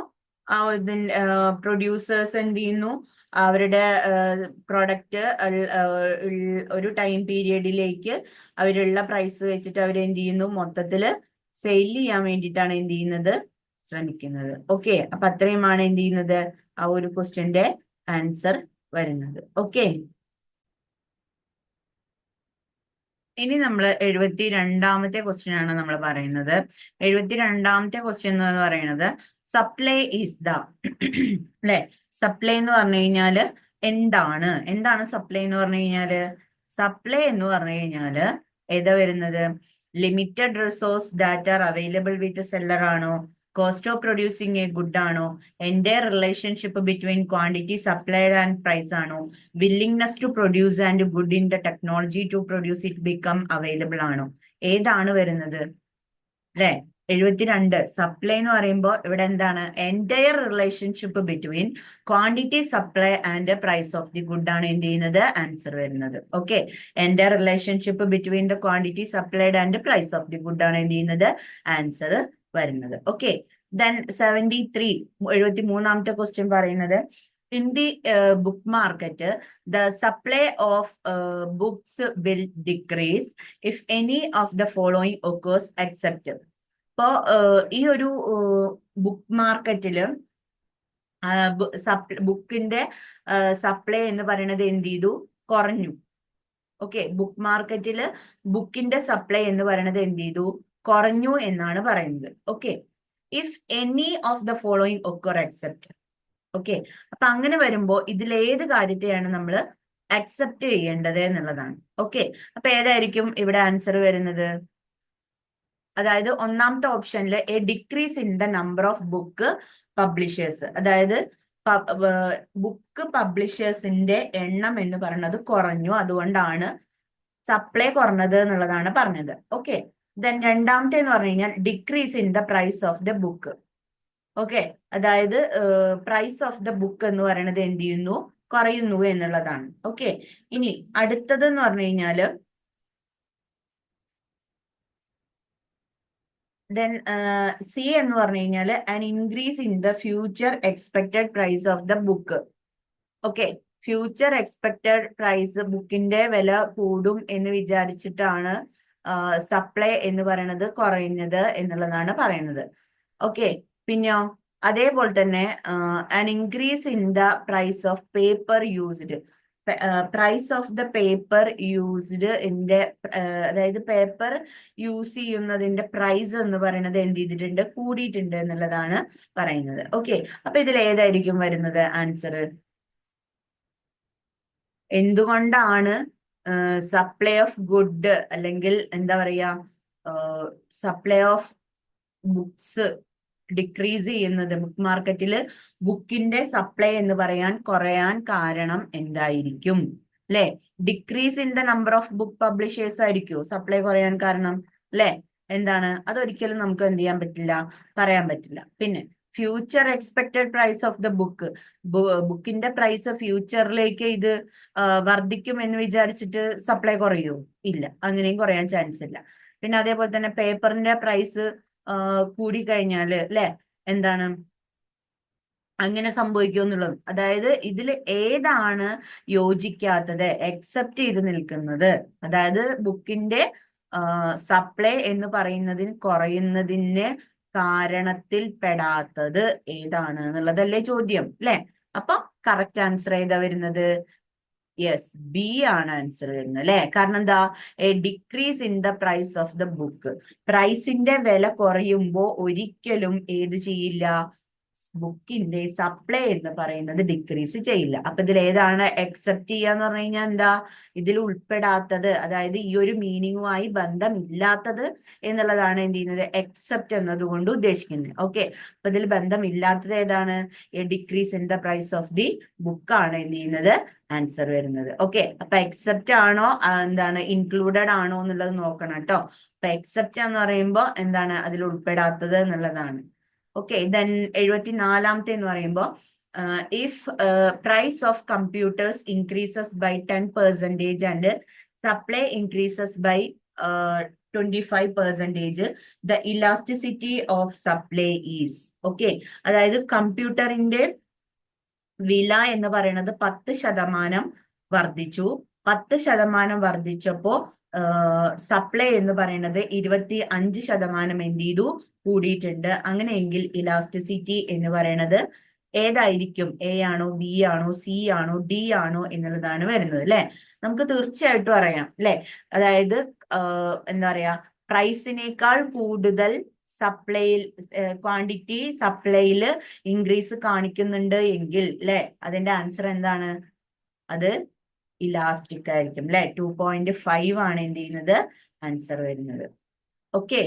S1: പ്രൊഡ്യൂസേഴ്സ് എന്ത് ചെയ്യുന്നു, അവരുടെ പ്രൊഡക്റ്റ് ഒരു ടൈം പീരിയഡിലേക്ക് അവരുള്ള പ്രൈസ് വെച്ചിട്ട് അവർ എന്ത് ചെയ്യുന്നു, മൊത്തത്തില് സെയിൽ ചെയ്യാൻ വേണ്ടിയിട്ടാണ് എന്ത് ചെയ്യുന്നത്, ശ്രമിക്കുന്നത്. ഓക്കെ, അപ്പൊ അത്രയുമാണ് എന്ത് ചെയ്യുന്നത്, ആ ഒരു ക്വസ്റ്റ്യന്റെ ആൻസർ വരുന്നത്. ഓക്കെ, ഇനി നമ്മൾ 72ാമത്തെ ക്വസ്റ്റ്യൻ ആണ് നമ്മൾ പറയുന്നത്. 72ാമത്തെ ക്വസ്റ്റ്യൻ എന്ന് പറയുന്നത് സപ്ലൈ ഈസ് ദ അല്ലെ, സപ്ലൈ എന്ന് പറഞ്ഞു കഴിഞ്ഞാല് എന്താണ് സപ്ലൈ എന്ന് പറഞ്ഞു കഴിഞ്ഞാല്, സപ്ലൈ എന്ന് പറഞ്ഞു കഴിഞ്ഞാല് ഏതാ വരുന്നത്, limited resource that are available with seller ആണോ, cost of producing a good ആണോ, എന്റെ relationship between quantity supplied and price ആണോ, willingness to produce and good in the technology to produce it become available ആണോ, ഏതാണ് വരുന്നത് അല്ലെ. 72 supply എന്ന് പറയുമ്പോൾ ഇവിടെ എന്താണ്, entire relationship between quantity supply and price of the good ആണ് എന്ത് ചെയ്യുന്നത്, ആൻസർ വരുന്നത്. Okay, entire relationship between the quantity supplied and price of the good ആണ് എന്ത് ചെയ്യുന്നത്, ആൻസർ വരുന്നത്. ഓക്കെ, ദെൻ 73ാമത്തെ ക്വസ്റ്റ്യൻ പറയുന്നത് in the book market the supply of books will decrease if any of the following occurs except. ഇപ്പോ ഈ ഒരു book മാർക്കറ്റില് ബുക്കിന്റെ സപ്ലൈ എന്ന് പറയുന്നത് എന്ത് ചെയ്തു, കുറഞ്ഞു. ഓക്കെ, ബുക്ക് മാർക്കറ്റില് ബുക്കിന്റെ സപ്ലൈ എന്ന് പറയുന്നത് എന്ത് ചെയ്തു, കുറഞ്ഞു എന്നാണ് പറയുന്നത്. Okay, if any of the following occur accept. Okay, അപ്പൊ അങ്ങനെ വരുമ്പോ ഇതിലേത് കാര്യത്തെയാണ് നമ്മൾ അക്സെപ്റ്റ് ചെയ്യേണ്ടത് എന്നുള്ളതാണ്. ഓക്കെ, അപ്പൊ ഏതായിരിക്കും ഇവിടെ ആൻസർ വരുന്നത്, അതായത് ഒന്നാമത്തെ ഓപ്ഷനിൽ A decrease in the number of book publishers, അതായത് ബുക്ക് പബ്ലിഷേഴ്സിന്റെ എണ്ണം എന്ന് പറയുന്നത് കുറഞ്ഞു, അതുകൊണ്ടാണ് സപ്ലൈ കുറഞ്ഞത് എന്നുള്ളതാണ് പറഞ്ഞത്. ഓക്കെ, ദെൻ രണ്ടാമത്തെ എന്ന് പറഞ്ഞു കഴിഞ്ഞാൽ decrease in the price of the book. Okay, അതായത് പ്രൈസ് ഓഫ് ദ ബുക്ക് എന്ന് പറയുന്നത് എന്ത് ചെയ്യുന്നു, കുറയുന്നു എന്നുള്ളതാണ്. ഓക്കെ, ഇനി അടുത്തത് എന്ന് പറഞ്ഞു കഴിഞ്ഞാല് ദെൻ സി എന്ന് പറഞ്ഞു കഴിഞ്ഞാൽ an increase in the future expected price of the book. Okay, future expected price, ബുക്കിന്റെ വില കൂടും എന്ന് വിചാരിച്ചിട്ടാണ് സപ്ലൈ എന്ന് പറയുന്നത് കുറയുന്നത് എന്നുള്ളതാണ് പറയുന്നത്. ഓക്കെ, പിന്നെയോ അതേപോലെ തന്നെ an increase in the price of paper used, price of the paper used അതായത് പേപ്പർ യൂസ് ചെയ്യുന്നതിന്റെ പ്രൈസ് എന്ന് പറയുന്നത് എന്ത് ചെയ്തിട്ടുണ്ട്, കൂടിയിട്ടുണ്ട് എന്നുള്ളതാണ് പറയുന്നത്. ഓക്കെ, അപ്പൊ ഇതിൽ ഏതായിരിക്കും വരുന്നത് ആൻസർ, എന്തുകൊണ്ടാണ് സപ്ലൈ ഓഫ് ഗുഡ് അല്ലെങ്കിൽ എന്താ പറയാ സപ്ലൈ ഓഫ് ബുക്സ് ഡിക്രീസ് ചെയ്യുന്നത്, ബുക്ക് മാർക്കറ്റിൽ ബുക്കിന്റെ സപ്ലൈ എന്ന് കുറയാൻ കാരണം എന്തായിരിക്കും അല്ലെ, decrease in the number of book publishers ആയിരിക്കും സപ്ലൈ കുറയാൻ കാരണം അല്ലെ, എന്താണ്, അതൊരിക്കലും നമുക്ക് എന്ത് ചെയ്യാൻ പറ്റില്ല, പറയാൻ പറ്റില്ല. പിന്നെ future expected price of the book, ബുക്കിന്റെ പ്രൈസ് ഫ്യൂച്ചറിലേക്ക് ഇത് വർദ്ധിക്കും എന്ന് വിചാരിച്ചിട്ട് സപ്ലൈ കുറയൂ, ഇല്ല, അങ്ങനെയും കുറയാൻ ചാൻസ് ഇല്ല. പിന്നെ അതേപോലെ തന്നെ പേപ്പറിന്റെ പ്രൈസ് കൂടി കഴിഞ്ഞാല് അല്ലെ, എന്താണ് അങ്ങനെ സംഭവിക്കുമെന്നുള്ളത്. അതായത് ഇതിൽ ഏതാണ് യോജിക്കാത്തത്, എക്സെപ്റ്റ് ചെയ്ത് നിൽക്കുന്നത്, അതായത് ബുക്കിന്റെ സപ്ലൈ എന്ന് പറയുന്നതിന് കുറയുന്നതിന് കാരണത്തിൽ പെടാത്തത് ഏതാണ് എന്നുള്ളതല്ലേ ചോദ്യം അല്ലെ. അപ്പൊ കറക്റ്റ് ആൻസർ ഏതാ വരുന്നത്, യെസ്, ബി ആണ് ആൻസർ വരുന്നത് അല്ലെ. കാരണം എന്താ, a decrease in the price of the book, പ്രൈസിന്റെ വില കുറയുമ്പോ ഒരിക്കലും ഏത് ചെയ്യില്ല, ബുക്കിന്റെ സപ്ലൈ എന്ന് പറയുന്നത് ഡിക്രീസ് ചെയ്യില്ല. അപ്പൊ ഇതിൽ ഏതാണ് എക്സെപ്റ്റ് ചെയ്യാന്ന് പറഞ്ഞു കഴിഞ്ഞാൽ എന്താ? ഇതിൽ ഉൾപ്പെടാത്തത്, അതായത് ഈ ഒരു മീനിങ്ങുമായി ബന്ധമില്ലാത്തത് എന്നുള്ളതാണ് എന്ത് ചെയ്യുന്നത്, എക്സെപ്റ്റ് എന്നതുകൊണ്ട് ഉദ്ദേശിക്കുന്നത്. ഓക്കെ, അപ്പൊ ഇതിൽ ബന്ധമില്ലാത്തത് ഏതാണ്? A decrease in the price of the book ആണ് എന്ത് ചെയ്യുന്നത്, ആൻസർ വരുന്നത്. ഓക്കെ, അപ്പൊ എക്സെപ്റ്റ് ആണോ എന്താണ് ഇൻക്ലൂഡഡ് ആണോ എന്നുള്ളത് നോക്കണം കേട്ടോ. അപ്പൊ എക്സെപ്റ്റ് എന്ന് പറയുമ്പോൾ എന്താണ് അതിൽ ഉൾപ്പെടാത്തത് എന്നുള്ളതാണ്. ഓക്കെ, ദെൻ 74ാമത്തെ എന്ന് പറയുമ്പോൾ if price of computers increases by 10% and supply increases by 25%, the elasticity of supply is. Okay, അതായത് കമ്പ്യൂട്ടറിന്റെ വില എന്ന് പറയുന്നത് 10% വർദ്ധിച്ചു. 10% വർദ്ധിച്ചപ്പോ സപ്ലൈ എന്ന് പറയുന്നത് 25% എന്ത് ചെയ്തു, കൂടിയിട്ടുണ്ട്. അങ്ങനെയെങ്കിൽ ഇലാസ്റ്റിസിറ്റി എന്ന് പറയുന്നത് ഏതായിരിക്കും? എ ആണോ, ബി ആണോ, സി ആണോ, ഡി ആണോ എന്നുള്ളതാണ് വരുന്നത് അല്ലെ. നമുക്ക് തീർച്ചയായിട്ടും അറിയാം അല്ലെ. അതായത് എന്താ പറയാ, പ്രൈസിനേക്കാൾ കൂടുതൽ സപ്ലൈയിൽ ക്വാണ്ടിറ്റി സപ്ലൈയില് ഇൻക്രീസ് കാണിക്കുന്നുണ്ട് എങ്കിൽ അല്ലെ, അതിന്റെ ആൻസർ എന്താണ്? അത് ഇലാസ്റ്റിക് ആയിരിക്കും അല്ലെ. 2.5 ആണ് എന്ത് ചെയ്യുന്നത്, ആൻസർ വരുന്നത്. ഓക്കെ,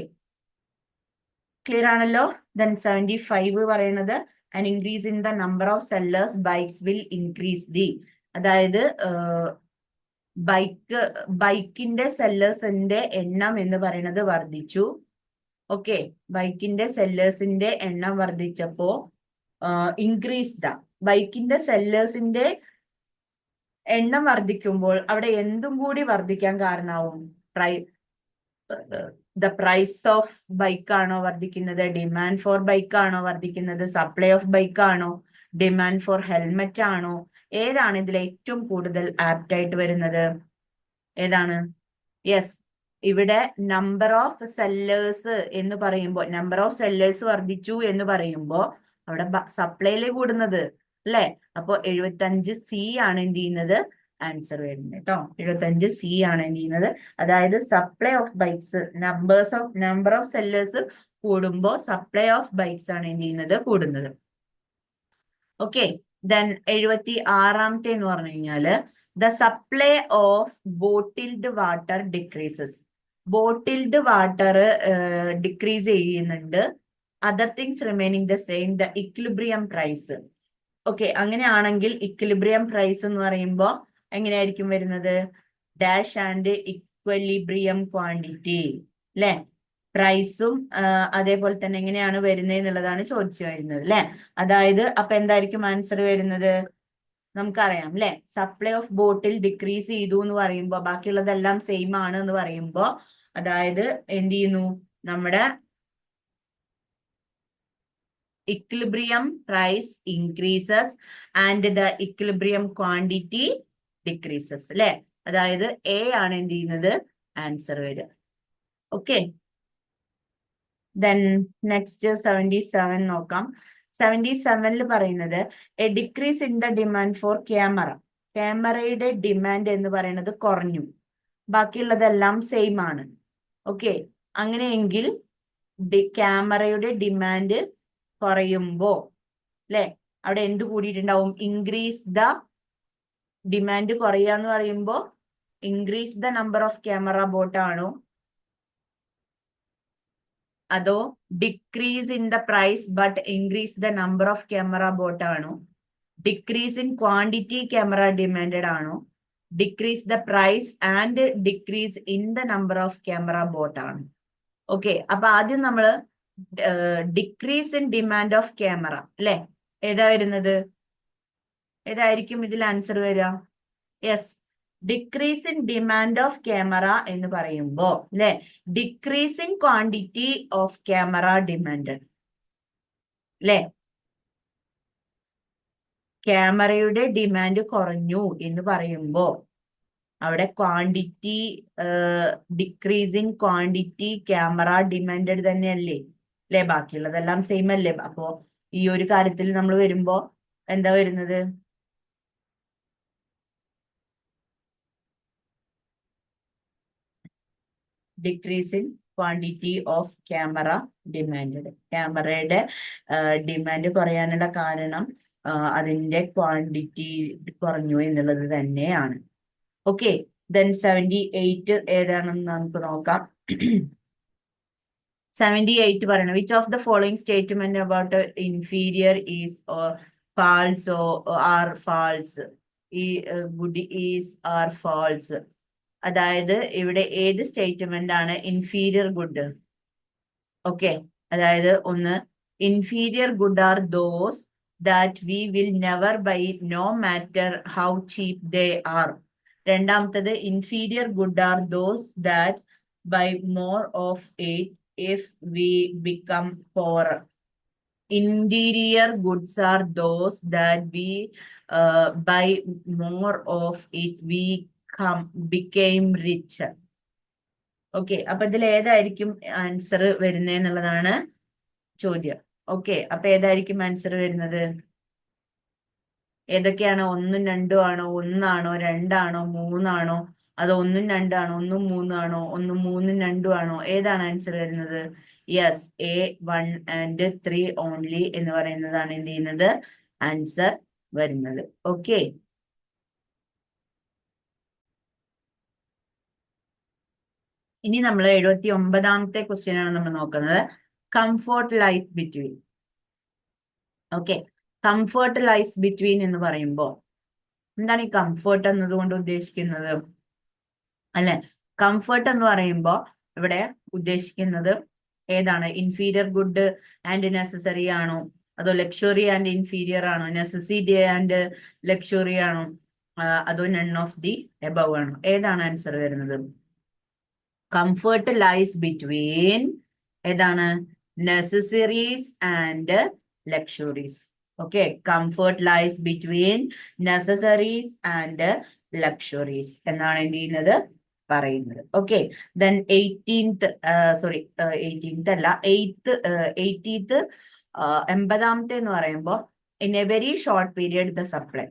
S1: ക്ലിയർ ആണല്ലോ. ദെൻ 75 പറയുന്നത് an increase in the number of sellers bikes will increase the, അതായത് ബൈക്കിന്റെ സെല്ലേഴ്സിന്റെ എണ്ണം എന്ന് പറയുന്നത് വർദ്ധിച്ചു. ഓക്കെ, ബൈക്കിന്റെ സെല്ലേഴ്സിന്റെ എണ്ണം വർദ്ധിച്ചപ്പോ ഇൻക്രീസ് ദ, ബൈക്കിന്റെ സെല്ലേഴ്സിന്റെ എണ്ണം വർദ്ധിക്കുമ്പോൾ അവിടെ എന്തും കൂടി വർദ്ധിക്കാൻ കാരണമാവും? ദ പ്രൈസ് ഓഫ് ബൈക്ക് ആണോ വർദ്ധിക്കുന്നത്? ഡിമാൻഡ് ഫോർ ബൈക്ക് ആണോ വർദ്ധിക്കുന്നത്? സപ്ലൈ ഓഫ് ബൈക്ക് ആണോ? ഡിമാൻഡ് ഫോർ ഹെൽമെറ്റ് ആണോ? ഏതാണ് ഇതിൽ ഏറ്റവും കൂടുതൽ ആപ്റ്റ് ആയിട്ട് വരുന്നത്? ഏതാണ്? യെസ്, ഇവിടെ നമ്പർ ഓഫ് സെല്ലേഴ്സ് എന്ന് പറയുമ്പോൾ, നമ്പർ ഓഫ് സെല്ലേഴ്സ് വർദ്ധിച്ചു എന്ന് പറയുമ്പോൾ അവിടെ സപ്ലൈയിലേ കൂടുന്നത് അല്ലെ. അപ്പൊ 75C ആണ് എന്ത് ചെയ്യുന്നത്, ആൻസർ വരുന്നത് കേട്ടോ. 75C ആണ് എന്ത് ചെയ്യുന്നത്, അതായത് supply of bikes, number of sellers കൂടുമ്പോൾ സപ്ലൈ ഓഫ് ബൈക്സ് ആണ് എന്ത് ചെയ്യുന്നത്, കൂടുന്നത്. ഓക്കെ, ദെൻ 76ാമത്തെ എന്ന് പറഞ്ഞു കഴിഞ്ഞാല് the supply of bottled water decreases. Bottled water decrease ചെയ്യുന്നുണ്ട്. Other things remaining the same, the equilibrium price. Okay, അങ്ങനെയാണെങ്കിൽ ഇക്വിലിബ്രിയം പ്രൈസ് എന്ന് പറയുമ്പോൾ എങ്ങനെയായിരിക്കും വരുന്നത്? ഡാഷ് ആൻഡ് ഇക്വലിബ്രിയം ക്വാണ്ടിറ്റി അല്ലെ. പ്രൈസും അതേപോലെ തന്നെ എങ്ങനെയാണ് വരുന്നത് എന്നുള്ളതാണ് ചോദിച്ചു വരുന്നത് അല്ലെ. അതായത് അപ്പൊ എന്തായിരിക്കും ആൻസർ വരുന്നത്? നമുക്കറിയാം അല്ലെ, സപ്ലൈ ഓഫ് ബോട്ടിൽ ഡിക്രീസ് ചെയ്തു എന്ന് പറയുമ്പോൾ ബാക്കിയുള്ളതെല്ലാം സെയിം ആണ് എന്ന് പറയുമ്പോൾ അതായത് എന്ത് ചെയ്യുന്നു, നമ്മുടെ equilibrium price increases and the equilibrium quantity decreases അല്ലെ. അതായത് എ ആണ് എന്ത് ചെയ്യുന്നത്, ആൻസർ വരിക. ഓക്കെ, ദെൻ നെക്സ്റ്റ് 77 നോക്കാം. 77ൽ പറയുന്നത് A decrease in the demand four camera. ക്യാമറയുടെ ഡിമാൻഡ് എന്ന് പറയുന്നത് കുറഞ്ഞു, ബാക്കിയുള്ളതെല്ലാം സെയിം ആണ്. ഓക്കെ, അങ്ങനെയെങ്കിൽ ക്യാമറയുടെ ഡിമാൻഡ് കുറയുമ്പോ അല്ലെ അവിടെ എന്ത് കൂടിയിട്ടുണ്ടാവും? ഇൻക്രീസ് ദ ഡിമാൻഡ് കുറയുക എന്ന് പറയുമ്പോ increase the number of camera bought ആണോ, അതോ decrease in the price but increase the number of camera bought ആണോ, decrease in quantity camera demanded ആണോ, decrease the price and decrease in the number of camera bought ആണ്? Okay, അപ്പൊ ആദ്യം നമ്മള് decrease in demand of camera അല്ലെ, ഏതാ വരുന്നത്? ഏതായിരിക്കും ഇതിൽ ആൻസർ വരിക? Yes, decrease in demand of camera എന്ന് പറയുമ്പോ അല്ലെ, decrease in quantity of camera demanded അല്ലെ. ക്യാമറയുടെ ഡിമാൻഡ് കുറഞ്ഞു എന്ന് പറയുമ്പോ അവിടെ quantity, decreasing quantity camera demanded തന്നെയല്ലേ അല്ലെ, ബാക്കിയുള്ളതെല്ലാം സെയിം അല്ലേ. അപ്പോ ഈ ഒരു കാര്യത്തിൽ നമ്മൾ വരുമ്പോ എന്താ വരുന്നത്? Decreasing quantity of camera demand. ക്യാമറയുടെ ഡിമാൻഡ് കുറയാനുള്ള കാരണം അതിന്റെ ക്വാണ്ടിറ്റി കുറഞ്ഞു എന്നുള്ളത് തന്നെയാണ്. ഓക്കെ, ദെൻ 78 ഏതാണെന്ന് നമുക്ക് നോക്കാം. 78 പറയണം, which of the following statement about inferior is false are false. ഈ ഗുഡ് ഈസ് ആർ ഫാൾസ്. അതായത് ഇവിടെ ഏത് സ്റ്റേറ്റ്മെന്റ് ആണ് ഇൻഫീരിയർ ഗുഡ്? ഓക്കെ, അതായത് ഒന്ന്, inferior good are those that we will never buy no matter how cheap they are. രണ്ടാമത്തത്, inferior good are those that buy more of it if we become poorer. Interior goods are those that we buy more of it we became richer. Okay, അപ്പൊ ഇതിൽ ഏതായിരിക്കും answer വരുന്നതെന്നുള്ളതാണ് ചോദ്യം. Okay, അപ്പൊ ഏതായിരിക്കും answer വരുന്നത്? ഏതൊക്കെയാണ്? 1ഉം 2ഉം ആണോ? 1ആണോ? 2ആണോ? 3ആണോ? അത് 1ഉം 2ആണോ? 1ഉം 3ആണോ? 1ഉം 3ഉം 2ഉം ആണോ? ഏതാണ് ആൻസർ വരുന്നത്? യെസ്, A 1 and 3 ഓൺലി എന്ന് പറയുന്നതാണ് എന്ത് ചെയ്യുന്നത്? ആൻസർ വരുന്നത്. ഓക്കെ, ഇനി നമ്മൾ 79ാമത്തെ ക്വസ്റ്റ്യൻ ആണ് നമ്മൾ നോക്കുന്നത്. Comfort life between. Okay, comfort life between എന്ന് പറയുമ്പോൾ എന്താണ് ഈ കംഫർട്ട് എന്നതുകൊണ്ട് ഉദ്ദേശിക്കുന്നത്? അല്ലെ, കംഫർട്ട് എന്ന് പറയുമ്പോൾ ഇവിടെ ഉദ്ദേശിക്കുന്നത് ഏതാണ്? ഇൻഫീരിയർ ഗുഡ് ആൻഡ് നെസസറി ആണോ? അതോ ലക്ഷറി ആൻഡ് ഇൻഫീരിയർ ആണോ? നെസസിറ്റി ആൻഡ് ലക്ഷറി ആണോ? അതോ നൺ ഓഫ് ദി എബവ് ആണോ? ഏതാണ് ആൻസർ വരുന്നത്? കംഫർട്ട് ലൈസ് ബിറ്റ്വീൻ ഏതാണ്? Necessaries and luxuries. Okay, comfort lies between necessaries and luxuries എന്നാണ് എന്ത് ചെയ്യുന്നത്? പറയുന്നത്. ഓക്കെ, ദെൻ 18th അല്ല 80th 80ാമത്തെ എന്ന് പറയുമ്പോൾ in a very short period the supply.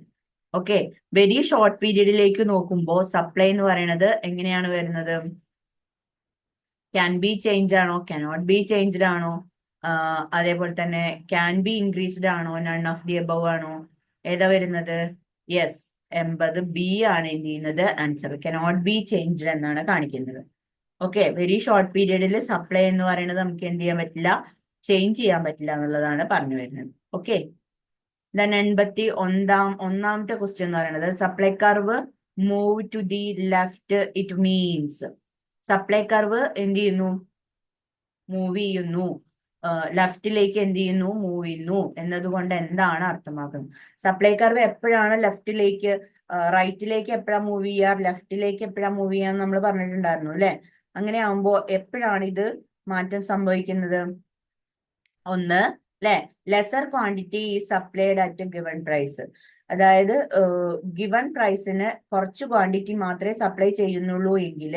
S1: Okay, very short പീരിയഡിലേക്ക് നോക്കുമ്പോൾ സപ്ലൈ എന്ന് പറയുന്നത് എങ്ങനെയാണ് വരുന്നത്? ക്യാൻ ബി ചേഞ്ച് ആണോ? കനോട്ട് ബി ചേഞ്ച്ഡ് ആണോ? അതേപോലെ തന്നെ ക്യാൻ ബി ഇൻക്രീസ്ഡ് ആണോ? നൺ ഓഫ് ദി എബവ് ആണോ? ഏതാ വരുന്നത്? യെസ്, 80 ബി ആണ് എന്ത് ചെയ്യുന്നത്? ആൻസർ. കനോട്ട് ബി ചേഞ്ച്ഡ് എന്നാണ് കാണിക്കുന്നത്. ഓക്കെ, വെരി ഷോർട്ട് പീരിയഡിൽ സപ്ലൈ എന്ന് പറയുന്നത് നമുക്ക് എന്ത് ചെയ്യാൻ പറ്റില്ല? ചേഞ്ച് ചെയ്യാൻ പറ്റില്ല എന്നുള്ളതാണ് പറഞ്ഞു വരുന്നത്. ഓക്കെ, ദെൻ 81ാമത്തെ ക്വസ്റ്റ്യൻ എന്ന് പറയുന്നത് supply curve move to the left it means. Supply curve എന്ത് ചെയ്യുന്നു? മൂവ് ചെയ്യുന്നു. ലെഫ്റ്റിലേക്ക് എന്ത് ചെയ്യുന്നു? മൂവ് ചെയ്യുന്നു എന്നതുകൊണ്ട് എന്താണ് അർത്ഥമാക്കുന്നത്? സപ്ലൈ കർവ് എപ്പോഴാണ് ലെഫ്റ്റിലേക്ക് റൈറ്റിലേക്ക് എപ്പോഴാണ് മൂവ് ചെയ്യുക, ലെഫ്റ്റിലേക്ക് എപ്പോഴാണ് മൂവ് ചെയ്യാന്ന് നമ്മൾ പറഞ്ഞിട്ടുണ്ടായിരുന്നു അല്ലെ? അങ്ങനെ ആവുമ്പോ എപ്പോഴാണ് ഇത് മാറ്റം സംഭവിക്കുന്നത്? ഒന്ന്, അല്ലെ, lesser quantity is supplied at given price. അതായത് ഗിവൺ പ്രൈസിന് കുറച്ച് ക്വാണ്ടിറ്റി മാത്രമേ സപ്ലൈ ചെയ്യുന്നുള്ളൂ എങ്കിൽ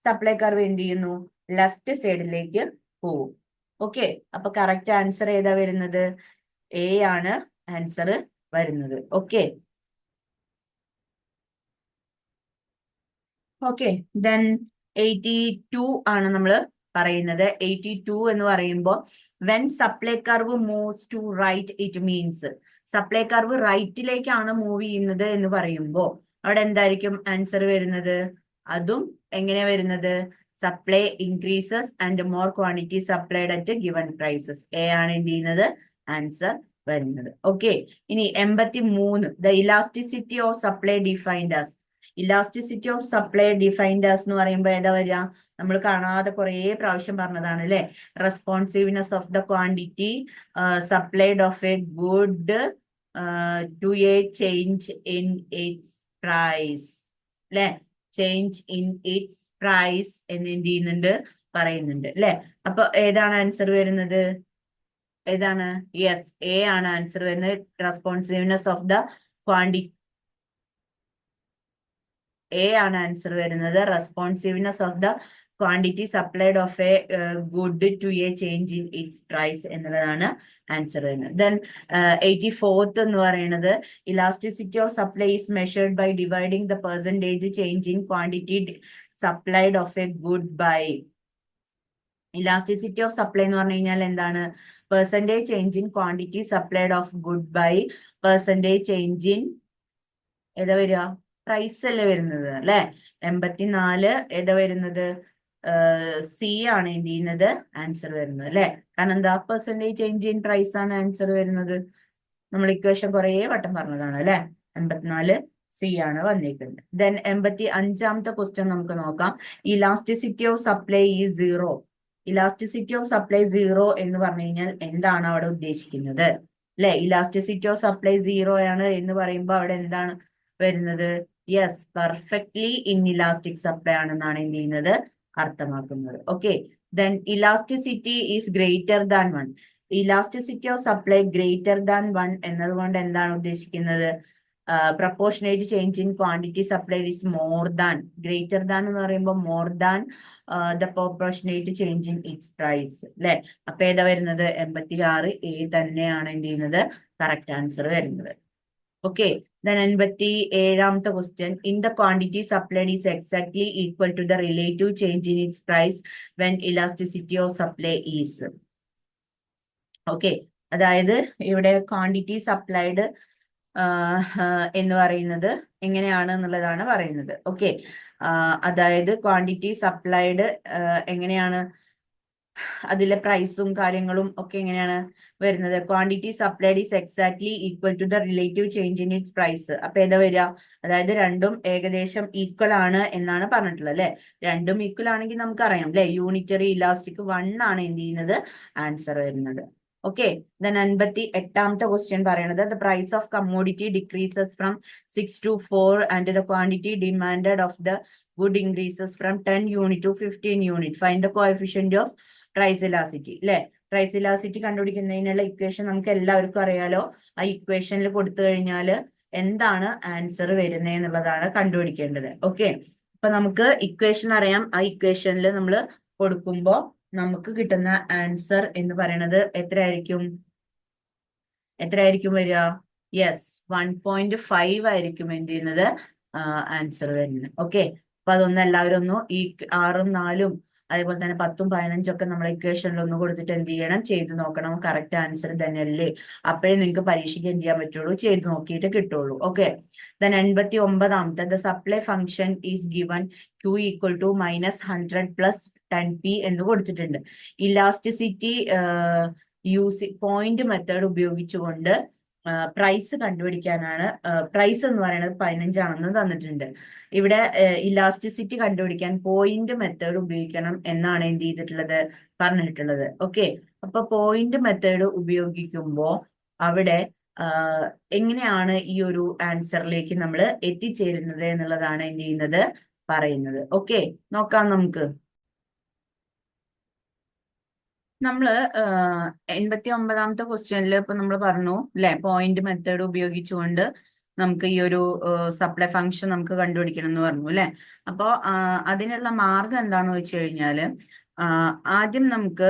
S1: സപ്ലൈ കർവ് എന്ത് ചെയ്യുന്നു? ലെഫ്റ്റ് സൈഡിലേക്ക് പോവും. ഓക്കെ, അപ്പൊ കറക്റ്റ് ആൻസർ ഏതാ വരുന്നത്? എ ആണ് ആൻസർ വരുന്നത്. ഓക്കെ, ഓക്കെ, ദെൻ 82 ആണ് നമ്മൾ പറയുന്നത്. 82 എന്ന് പറയുമ്പോൾ when supply curve moves to right it means. Supply curve റൈറ്റിലേക്കാണ് മൂവ് ചെയ്യുന്നത് എന്ന് പറയുമ്പോൾ അവിടെ എന്തായിരിക്കും ആൻസർ വരുന്നത്? അതും എങ്ങനെയാ വരുന്നത്? Supply increases and more quantity supplied at given prices. A ആണ് എന്ത് ചെയ്യുന്നത്? ആൻസർ വരുന്നത്. ഓക്കെ, ഇനി 83 the elasticity of supply defined as. Elasticity of supply defined as എന്ന് പറയുമ്പോൾ ഏതാ വരിക? നമ്മൾ കാണാതെ കുറെ പ്രാവശ്യം പറഞ്ഞതാണ് അല്ലെ? Responsiveness of the quantity supplied of a good to a change in its price. അല്ലെ, ചേഞ്ച് ഇൻ ഇറ്റ്സ് പ്രൈസ് എന്ന് എന്ത് ചെയ്യുന്നുണ്ട്? പറയുന്നുണ്ട് അല്ലെ? അപ്പൊ ഏതാണ് ആൻസർ വരുന്നത്? ഏതാണ്? യെസ്, എ ആണ് ആൻസർ വരുന്നത്. Responsiveness of the quantity. A ആണ് ആൻസർ വരുന്നത്. Responsiveness of the quantity supplied of a good to a change in its price എന്നുള്ളതാണ് ആൻസർ വരുന്നത്. ദെൻ 84th എന്ന് പറയുന്നത് elasticity of supply is measured by dividing the percentage change in quantity supplied of a good by. Elasticity of supply എന്ന് പറഞ്ഞു കഴിഞ്ഞാൽ എന്താണ്? Percentage change in quantity supplied of good by percentage change in ഏതാ വരിക? Price അല്ലേ വരുന്നത് അല്ലെ? 84 ഏതാ വരുന്നത്? സി ആണ് എന്ത് ചെയ്യുന്നത്? ആൻസർ വരുന്നത് അല്ലെ? കാരണം എന്താ? പെർസെൻറ്റേജ് ചേഞ്ച് ഇൻ പ്രൈസ് ആണ് ആൻസർ വരുന്നത്. നമ്മൾ ഇക്വേഷൻ കുറേ വട്ടം പറഞ്ഞതാണ് അല്ലെ? 84 സി ആണ് വന്നിരിക്കുന്നത്. ദെൻ 85ാമത്തെ ക്വസ്റ്റ്യൻ നമുക്ക് നോക്കാം. Elasticity of supply is zero. Elasticity of supply zero എന്ന് പറഞ്ഞു കഴിഞ്ഞാൽ എന്താണ് അവിടെ ഉദ്ദേശിക്കുന്നത് അല്ലെ? ഇലാസ്റ്റിസിറ്റി ഓഫ് സപ്ലൈ സീറോ ആണ് എന്ന് പറയുമ്പോൾ അവിടെ എന്താണ് വരുന്നത്? യെസ്, പെർഫെക്റ്റ്ലി ഇൻഇലാസ്റ്റിക് സപ്ലൈ ആണെന്നാണ് എന്ത് ചെയ്യുന്നത്? അർത്ഥമാക്കുന്നത്. Okay, then elasticity is greater than 1. Elasticity of supply greater than 1 എന്നതുകൊണ്ട് എന്താണ് ഉദ്ദേശിക്കുന്നത്? Proportionate change in quantity supply is more than. Greater than എന്ന് പറയുമ്പോൾ more than the proportionate change in its price അല്ലെ? അപ്പൊ ഏതാ വരുന്നത്? 86 എ തന്നെയാണ് എന്ത് ചെയ്യുന്നത്? കറക്റ്റ് ആൻസർ വരുന്നത്. ഓക്കെ, then 87ാമത്തെ question. In the quantity supplied is exactly equal to the relative change in its price when elasticity of supply is. Okay, അതായത് ഇവിടെ ക്വാണ്ടിറ്റി സപ്ലൈഡ് എന്ന് പറയുന്നത് എങ്ങനെയാണ് എന്നുള്ളതാണ് പറയുന്നത്. ഓക്കെ, അതായത് ക്വാണ്ടിറ്റി സപ്ലൈഡ് എങ്ങനെയാണ്? അതിലെ പ്രൈസും കാര്യങ്ങളും ഒക്കെ എങ്ങനെയാണ് വരുന്നത്? Quantity supplied is exactly equal to the relative change in its price. അപ്പൊ ഏതാ വരിക? അതായത് രണ്ടും ഏകദേശം ഈക്വൽ ആണ് എന്നാണ് പറഞ്ഞിട്ടുള്ളത് അല്ലെ? രണ്ടും ഈക്വൽ ആണെങ്കിൽ നമുക്കറിയാം അല്ലെ? യൂണിറ്ററി ഇലാസ്റ്റിക് 1 ആണ് എന്ത് ചെയ്യുന്നത്? ആൻസർ വരുന്നത്. ഓക്കെ, ദെൻ 58ാമത്തെ ക്വസ്റ്റ്യൻ പറയുന്നത് the price of commodity decreases from 6 to 4 and the quantity demanded of the good increases from 10 unit to 15 unit. Find the coefficient of price elasticity അല്ലെ? Price elasticity കണ്ടുപിടിക്കുന്നതിനുള്ള equation നമുക്ക് എല്ലാവർക്കും അറിയാലോ. ആ ഇക്വേഷനിൽ കൊടുത്തു കഴിഞ്ഞാൽ എന്താണ് ആൻസർ വരുന്നത് എന്നുള്ളതാണ് കണ്ടുപിടിക്കേണ്ടത്. ഓക്കെ, അപ്പൊ നമുക്ക് ഇക്വേഷൻ അറിയാം. ആ ഇക്വേഷനിൽ നമ്മൾ കൊടുക്കുമ്പോൾ നമുക്ക് കിട്ടുന്ന ആൻസർ എന്ന് പറയുന്നത് എത്രയായിരിക്കും വരിക? യെസ്, 1.5 ആയിരിക്കും എന്ത് ചെയ്യുന്നത്? ആൻസർ വരുന്നത്. ഓക്കെ, അപ്പൊ അതൊന്ന് എല്ലാവരും ഒന്ന് ഈ 6ഉം 4ഉം അതേപോലെ തന്നെ 10ഉം 15ഉം ഒക്കെ നമ്മളെ ഇക്വേഷനിൽ ഒന്ന് കൊടുത്തിട്ട് എന്ത് ചെയ്യണം? ചെയ്ത് നോക്കണം. കറക്റ്റ് ആൻസർ തന്നെയല്ലേ? അപ്പോഴേ നിങ്ങൾക്ക് പരീക്ഷയ്ക്ക് എന്ത് ചെയ്യാൻ പറ്റുള്ളൂ? ചെയ്ത് നോക്കിയിട്ട് കിട്ടുള്ളൂ. ഓക്കെ, ദെൻ 89ാമത്തെ the supply function is given Q equal to -100 plus 10p എന്ന് കൊടുത്തിട്ടുണ്ട്. ഇലാസ്റ്റിസിറ്റി പോയിന്റ് മെത്തേഡ് ഉപയോഗിച്ചുകൊണ്ട് പ്രൈസ് കണ്ടുപിടിക്കാനാണ്. പ്രൈസ് എന്ന് പറയുന്നത് 15 ആണെന്ന് തന്നിട്ടുണ്ട്. ഇവിടെ ഇലാസ്റ്റിസിറ്റി കണ്ടുപിടിക്കാൻ പോയിന്റ് മെത്തേഡ് ഉപയോഗിക്കണം എന്നാണ് എന്ത് ചെയ്തിട്ടുള്ളത്? പറഞ്ഞിട്ടുള്ളത്. ഓക്കെ, അപ്പൊ പോയിന്റ് മെത്തേഡ് ഉപയോഗിക്കുമ്പോൾ അവിടെ എങ്ങനെയാണ് ഈ ഒരു ആൻസറിലേക്ക് നമ്മൾ എത്തിച്ചേരുന്നത് എന്നുള്ളതാണ് എന്ത് ചെയ്യുന്നത്? പറയുന്നത്. ഓക്കെ, നോക്കാം നമുക്ക്. നമ്മള് 89ാമത്തെ ക്വസ്റ്റ്യനിൽ ഇപ്പൊ നമ്മൾ പറഞ്ഞു അല്ലെ? പോയിന്റ് മെത്തേഡ് ഉപയോഗിച്ചുകൊണ്ട് നമുക്ക് ഈ ഒരു സപ്ലൈ ഫംഗ്ഷൻ നമുക്ക് കണ്ടുപിടിക്കണം എന്ന് പറഞ്ഞു അല്ലെ? അപ്പോ അതിനുള്ള മാർഗം എന്താണെന്ന് വെച്ച് കഴിഞ്ഞാല് ആദ്യം നമുക്ക്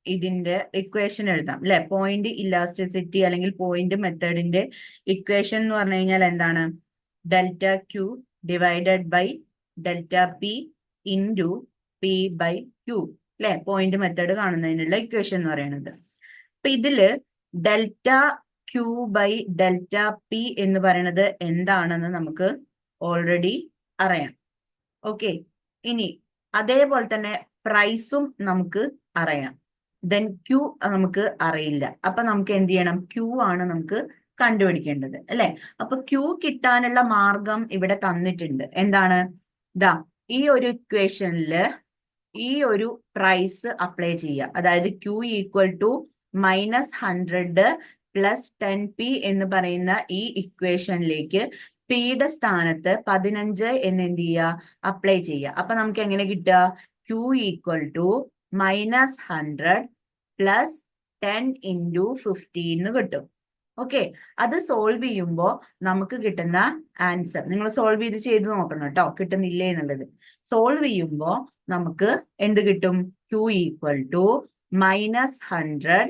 S1: ഇതിന്റെ ഇക്വേഷൻ എഴുതാം അല്ലെ? പോയിന്റ് ഇലാസ്റ്റിസിറ്റി അല്ലെങ്കിൽ പോയിന്റ് മെത്തേഡിന്റെ ഇക്വേഷൻ എന്ന് പറഞ്ഞു കഴിഞ്ഞാൽ എന്താണ്? Delta Q divided by delta P into P by Q അല്ലെ? പോയിന്റ് മെത്തേഡ് കാണുന്നതിനുള്ള ഇക്വേഷൻ എന്ന് പറയുന്നത്. അപ്പൊ ഇതില് delta Q by delta P എന്ന് പറയുന്നത് എന്താണെന്ന് നമുക്ക് ഓൾറെഡി അറിയാം. ഓക്കെ, ഇനി അതേപോലെ തന്നെ പ്രൈസും നമുക്ക് അറിയാം. ദെൻ ക്യൂ നമുക്ക് അറിയില്ല. അപ്പൊ നമുക്ക് എന്ത് ചെയ്യണം? ക്യൂ ആണ് നമുക്ക് കണ്ടുപിടിക്കേണ്ടത് അല്ലെ? അപ്പൊ ക്യൂ കിട്ടാനുള്ള മാർഗം ഇവിടെ തന്നിട്ടുണ്ട്. എന്താണ്? ദാ ഈ ഒരു ഇക്വേഷനില് ഈ ഒരു പ്രൈസ് അപ്ലൈ ചെയ്യുക. അതായത് Q equal to -100 plus 10p എന്ന് പറയുന്ന ഈ ഇക്വേഷനിലേക്ക് പിയുടെ സ്ഥാനത്ത് 15 എന്ന് എന്ത് ചെയ്യുക? അപ്ലൈ ചെയ്യുക. അപ്പൊ നമുക്ക് എങ്ങനെ കിട്ടുക? Q equal to -100 plus 10 into 15 എന്ന് കിട്ടും. ഓക്കെ, അത് സോൾവ് ചെയ്യുമ്പോൾ നമുക്ക് കിട്ടുന്ന ആൻസർ നിങ്ങൾ സോൾവ് ചെയ്ത് നോക്കണം കേട്ടോ, കിട്ടുന്നില്ലേ എന്നുള്ളത്. സോൾവ് ചെയ്യുമ്പോൾ നമുക്ക് എന്ത് കിട്ടും? Q equal to -100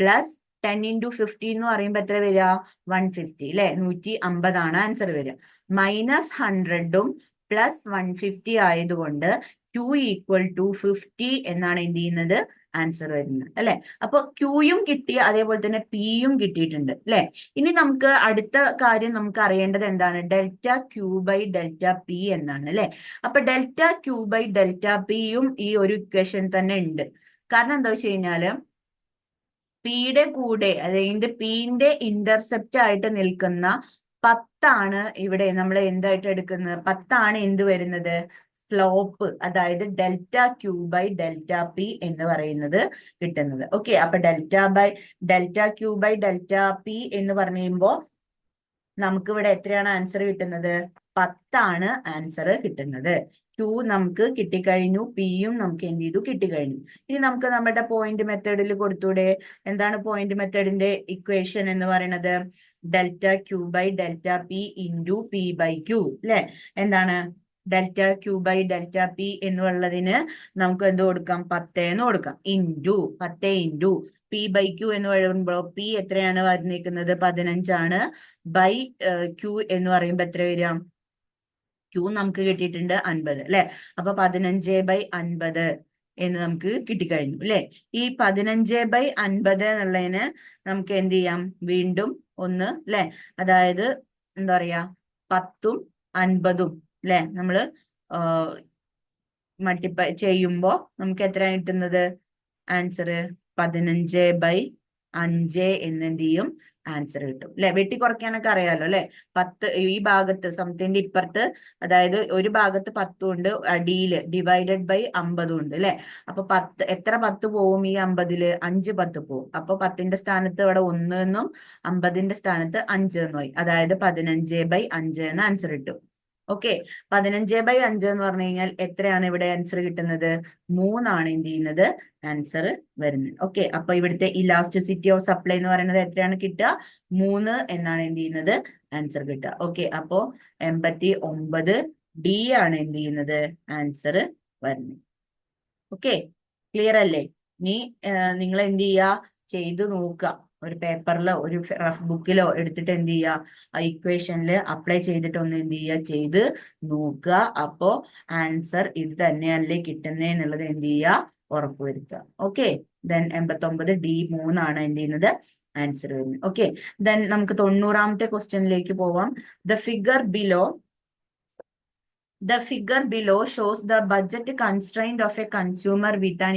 S1: plus 10 into 15 എന്ന് പറയുമ്പോൾ എത്ര വരിക? 150 അല്ലെ? 150 ആണ് ആൻസർ വരിക. -100ഉം പ്ലസ് 150 ആയതുകൊണ്ട് Q ഈക്വൽ ടു 50 എന്നാണ് എന്ത് ചെയ്യുന്നത് ആൻസർ വരുന്നത് അല്ലെ. അപ്പൊ Qയും കിട്ടി, അതേപോലെ തന്നെ Pയും കിട്ടിയിട്ടുണ്ട് അല്ലെ. ഇനി നമുക്ക് അടുത്ത കാര്യം നമുക്ക് അറിയേണ്ടത് എന്താണ്, delta Q by delta P എന്നാണ് അല്ലെ. അപ്പൊ ഡെൽറ്റ Q ബൈ ഡെൽറ്റ Pയും ഈ ഒരു ഇക്വേഷൻ തന്നെ ഉണ്ട്. കാരണം എന്താ വെച്ച് കഴിഞ്ഞാല് പിയുടെ കൂടെ അല്ലെങ്കിൽ പിന്റെ ഇന്റർസെപ്റ്റ് ആയിട്ട് നിൽക്കുന്ന 10 ഇവിടെ നമ്മൾ എന്തായിട്ട് എടുക്കുന്നത്, 10 എന്ത് വരുന്നത് സ്ലോപ്പ്, അതായത് delta Q by delta P എന്ന് പറയുന്നത് കിട്ടുന്നത്. ഓക്കെ, അപ്പൊ delta Q by delta P എന്ന് പറഞ്ഞു കഴിയുമ്പോൾ നമുക്ക് ഇവിടെ എത്രയാണ് ആൻസർ കിട്ടുന്നത്, 10 ആൻസർ കിട്ടുന്നത്. Q നമുക്ക് കിട്ടിക്കഴിഞ്ഞു, Pയും നമുക്ക് എന്ത് ചെയ്തു കിട്ടിക്കഴിഞ്ഞു. ഇനി നമുക്ക് നമ്മുടെ പോയിന്റ് മെത്തേഡിൽ കൊടുത്തൂടെ. എന്താണ് പോയിന്റ് മെത്തേഡിന്റെ ഇക്വേഷൻ എന്ന് പറയുന്നത്, delta Q by delta P into P by Q അല്ലെ. എന്താണ് delta Q by delta P എന്നുള്ളതിന് നമുക്ക് എന്ത് കൊടുക്കാം, 10 എന്ന് കൊടുക്കാം, into 10 into P by Q എന്ന് പറയുമ്പോൾ P എത്രയാണ് വന്നിരിക്കുന്നത് 15 ബൈ Q എന്ന് പറയുമ്പോൾ എത്ര വരാം, Q നമുക്ക് കിട്ടിയിട്ടുണ്ട് 50 അല്ലെ. അപ്പൊ 15/50 എന്ന് നമുക്ക് കിട്ടിക്കഴിഞ്ഞു അല്ലെ. ഈ 15/50 എന്നുള്ളതിന് നമുക്ക് എന്ത് ചെയ്യാം, വീണ്ടും ഒന്ന് അല്ലെ, അതായത് എന്താ പറയാ 10ഉം 50ഉം അല്ലെ, നമ്മള് മൾട്ടിപ്ലൈ ചെയ്യുമ്പോ നമുക്ക് എത്ര കിട്ടുന്നത് ആൻസർ 15/5 എന്ന് എന്ത് ചെയ്യും ആൻസർ കിട്ടും അല്ലെ. വെട്ടി കുറയ്ക്കാനൊക്കെ അറിയാലോ അല്ലെ. 10 ഈ ഭാഗത്ത് സമത്തിന്റെ ഇപ്പുറത്ത്, അതായത് ഒരു ഭാഗത്ത് 10 ഉണ്ട്, അടിയില് ഡിവൈഡഡ് ബൈ 50 ഉണ്ട് അല്ലെ. അപ്പൊ 10 എത്ര 10 പോവും ഈ 50-ല്, 5 10 പോവും. അപ്പൊ 10ന്റെ സ്ഥാനത്ത് ഇവിടെ 1 എന്നും 50ന്റെ സ്ഥാനത്ത് 5 എന്നും ആയി, അതായത് 15/5 എന്ന് ആൻസർ കിട്ടും. ഓക്കെ, 15/5 എന്ന് പറഞ്ഞു കഴിഞ്ഞാൽ എത്രയാണ് ഇവിടെ ആൻസർ കിട്ടുന്നത്, 3 എന്ത് ചെയ്യുന്നത് ആൻസർ വരുന്നത്. ഓക്കെ, അപ്പൊ ഇവിടുത്തെ ഇലാസ്റ്റിസിറ്റി ഓഫ് സപ്ലൈ എന്ന് പറയുന്നത് എത്രയാണ് കിട്ടുക, 3 എന്നാണ് എന്ത് ചെയ്യുന്നത് ആൻസർ കിട്ടുക. ഓക്കെ, അപ്പോ 89D ആണ് എന്ത് ചെയ്യുന്നത് ആൻസർ വരുന്നത്. ഓക്കെ, ക്ലിയർ അല്ലേ. ഇനി നിങ്ങൾ എന്ത് ചെയ്യുക, ചെയ്ത് നോക്കുക, ഒരു പേപ്പറിലോ ഒരു റഫ് ബുക്കിലോ എടുത്തിട്ട് എന്ത് ചെയ്യുക, ആ ഇക്വേഷനിൽ അപ്ലൈ ചെയ്തിട്ട് ഒന്ന് എന്ത് ചെയ്യുക, ചെയ്ത് നോക്കുക. അപ്പോ ആൻസർ ഇത് തന്നെയല്ലേ കിട്ടുന്നത് എന്നുള്ളത് എന്ത് ചെയ്യുക, ഉറപ്പുവരുത്തുക. ഓക്കെ, ദെൻ 89D 3 എന്ത് ചെയ്യുന്നത് ആൻസർ വരുന്നത്. ഓക്കെ, ദെൻ നമുക്ക് 90ാമത്തെ ക്വസ്റ്റ്യനിലേക്ക് പോവാം. The figure below shows the budget constraint of a consumer with an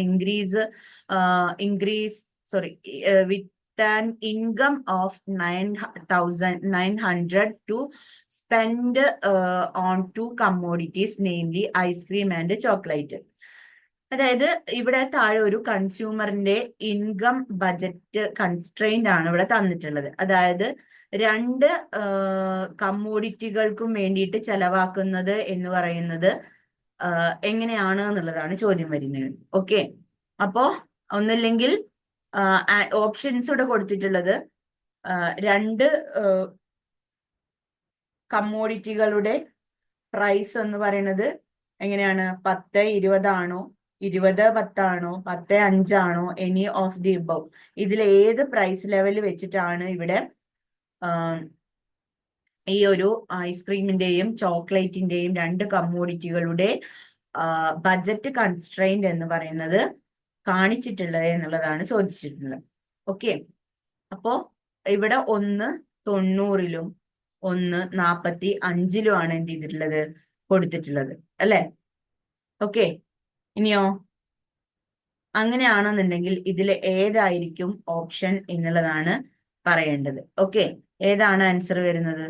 S1: with an income of 9,900 to spend on 2 commodities, namely ice cream and chocolate. അതായത് ഇവിടെ താഴെ ഒരു കൺസ്യൂമറിന്റെ ഇൻകം ബജറ്റ് കൺസ്ട്രെയിന്റ് ആണ് ഇവിടെ തന്നിട്ടുള്ളത്. അതായത് 2 കമ്മോഡിറ്റികൾക്കും വേണ്ടിയിട്ട് ചെലവാക്കുന്നത് എന്ന് പറയുന്നത് എങ്ങനെയാണ് എന്നുള്ളതാണ് ചോദ്യം വരുന്നത്. ഓക്കെ, അപ്പോ ഒന്നില്ലെങ്കിൽ ഓപ്ഷൻസ് ഇവിടെ കൊടുത്തിട്ടുള്ളത് 2 കമ്മോഡിറ്റികളുടെ പ്രൈസ് എന്ന് പറയുന്നത് എങ്ങനെയാണ്, 10 20 ആണോ, 20 10 ആണോ, 10 5 ആണോ, എനി ഓഫ് ദി എബവ്, ഇതിൽ ഏത് പ്രൈസ് ലെവൽ വെച്ചിട്ടാണ് ഇവിടെ ഈ ഒരു ഐസ്ക്രീമിന്റെയും ചോക്ലേറ്റിന്റെയും 2 കമ്മോഡിറ്റികളുടെ ബജറ്റ് കൺസ്ട്രെയിന്റ് എന്ന് പറയുന്നത് കാണിച്ചിട്ടുള്ളത് എന്നുള്ളതാണ് ചോദിച്ചിട്ടുള്ളത്. ഓക്കെ, അപ്പോ ഇവിടെ ഒന്ന് 90-ലും ഒന്ന് 45-ലും ആണ് എന്ത് ചെയ്തിട്ടുള്ളത് കൊടുത്തിട്ടുള്ളത് അല്ലെ. ഓക്കെ, ഇനിയോ അങ്ങനെയാണെന്നുണ്ടെങ്കിൽ ഇതിൽ ഏതായിരിക്കും ഓപ്ഷൻ എന്നുള്ളതാണ് പറയേണ്ടത്. ഓക്കെ, ഏതാണ് ആൻസർ വരുന്നത്,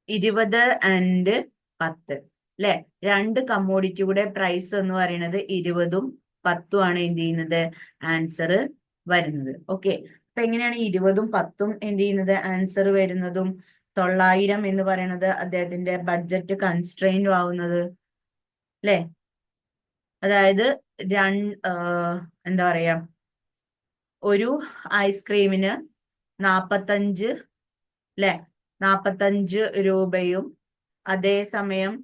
S1: 20 and 10 അല്ലെ. 2 കമ്മോഡിറ്റിയുടെ പ്രൈസ് എന്ന് പറയുന്നത് 20ഉം 10ഉം ആണ് എന്ത് ചെയ്യുന്നത് ആൻസർ വരുന്നത്. ഓക്കെ, അപ്പൊ എങ്ങനെയാണ് 20ഉം 10ഉം എന്ത് ചെയ്യുന്നത് ആൻസർ വരുന്നതും 900 എന്ന് പറയുന്നത് അദ്ദേഹത്തിന്റെ ബഡ്ജറ്റ് കൺസ്ട്രെയിൻ ആവുന്നത് അല്ലെ. അതായത് എന്താ പറയാ, ഒരു ഐസ്ക്രീമിന് 45 അല്ലെ, 45 രൂപയും അതേസമയം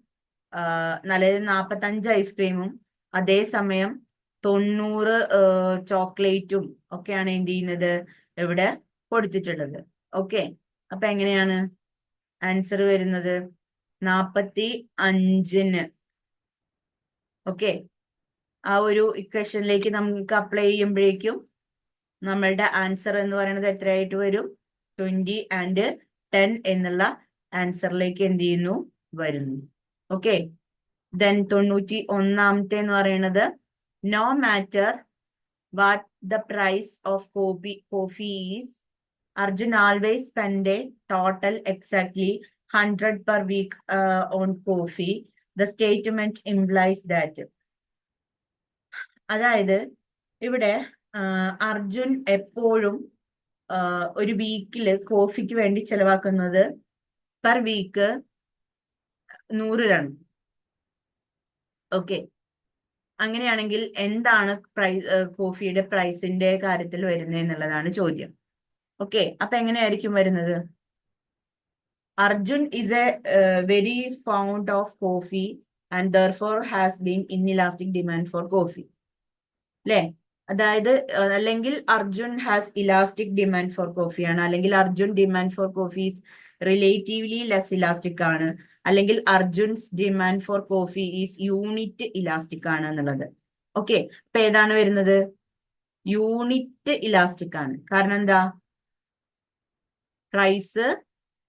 S1: 45 ഐസ്ക്രീമും അതേസമയം 90 ചോക്ലേറ്റും ഒക്കെയാണ് എന്ത് ചെയ്യുന്നത് ഇവിടെ കൊടുത്തിട്ടുള്ളത്. ഓക്കെ, അപ്പൊ എങ്ങനെയാണ് ആൻസർ വരുന്നത്, 45-ന്. ഓക്കെ, ആ ഒരു ഇക്വേഷനിലേക്ക് നമുക്ക് അപ്ലൈ ചെയ്യുമ്പോഴേക്കും നമ്മളുടെ ആൻസർ എന്ന് പറയുന്നത് എത്രയായിട്ട് വരും? 20 and 10 എന്നുള്ള ആൻസറിലേക്ക് എന്ത് ചെയ്യുന്നു? വരുന്നു. ഓക്കെ, ദെൻ 91-ാമത്തെ എന്ന് പറയുന്നത് no matter what the price of coffee is, Arjun always spend a total exactly 100 per week on coffee. The statement implies that. അതായത് ഇവിടെ അർജുൻ എപ്പോഴും ഒരു വീക്കില് കോഫിക്ക് വേണ്ടി ചെലവാക്കുന്നത് പെർ വീക്ക് 100 രൂപ. ഓക്കെ, അങ്ങനെയാണെങ്കിൽ എന്താണ് കോഫിയുടെ പ്രൈസിന്റെ കാര്യത്തിൽ വരുന്നത് എന്നുള്ളതാണ് ചോദ്യം. ഓക്കെ, അപ്പൊ എങ്ങനെയായിരിക്കും വരുന്നത്? Arjun is A very found of coffee and therefore has been inelastic demand for coffee, അല്ലെ? അതായത് അല്ലെങ്കിൽ Arjun has elastic demand for coffee ആണ്, അല്ലെങ്കിൽ Arjun demand for coffee is relatively less elastic ആണ്, അല്ലെങ്കിൽ Arjun's demand for coffee is unit elastic ആണ് എന്നുള്ളത്. Okay, അപ്പൊ ഏതാണ് വരുന്നത്? യൂണിറ്റ് ഇലാസ്റ്റിക് ആണ്. കാരണം എന്താ? പ്രൈസ്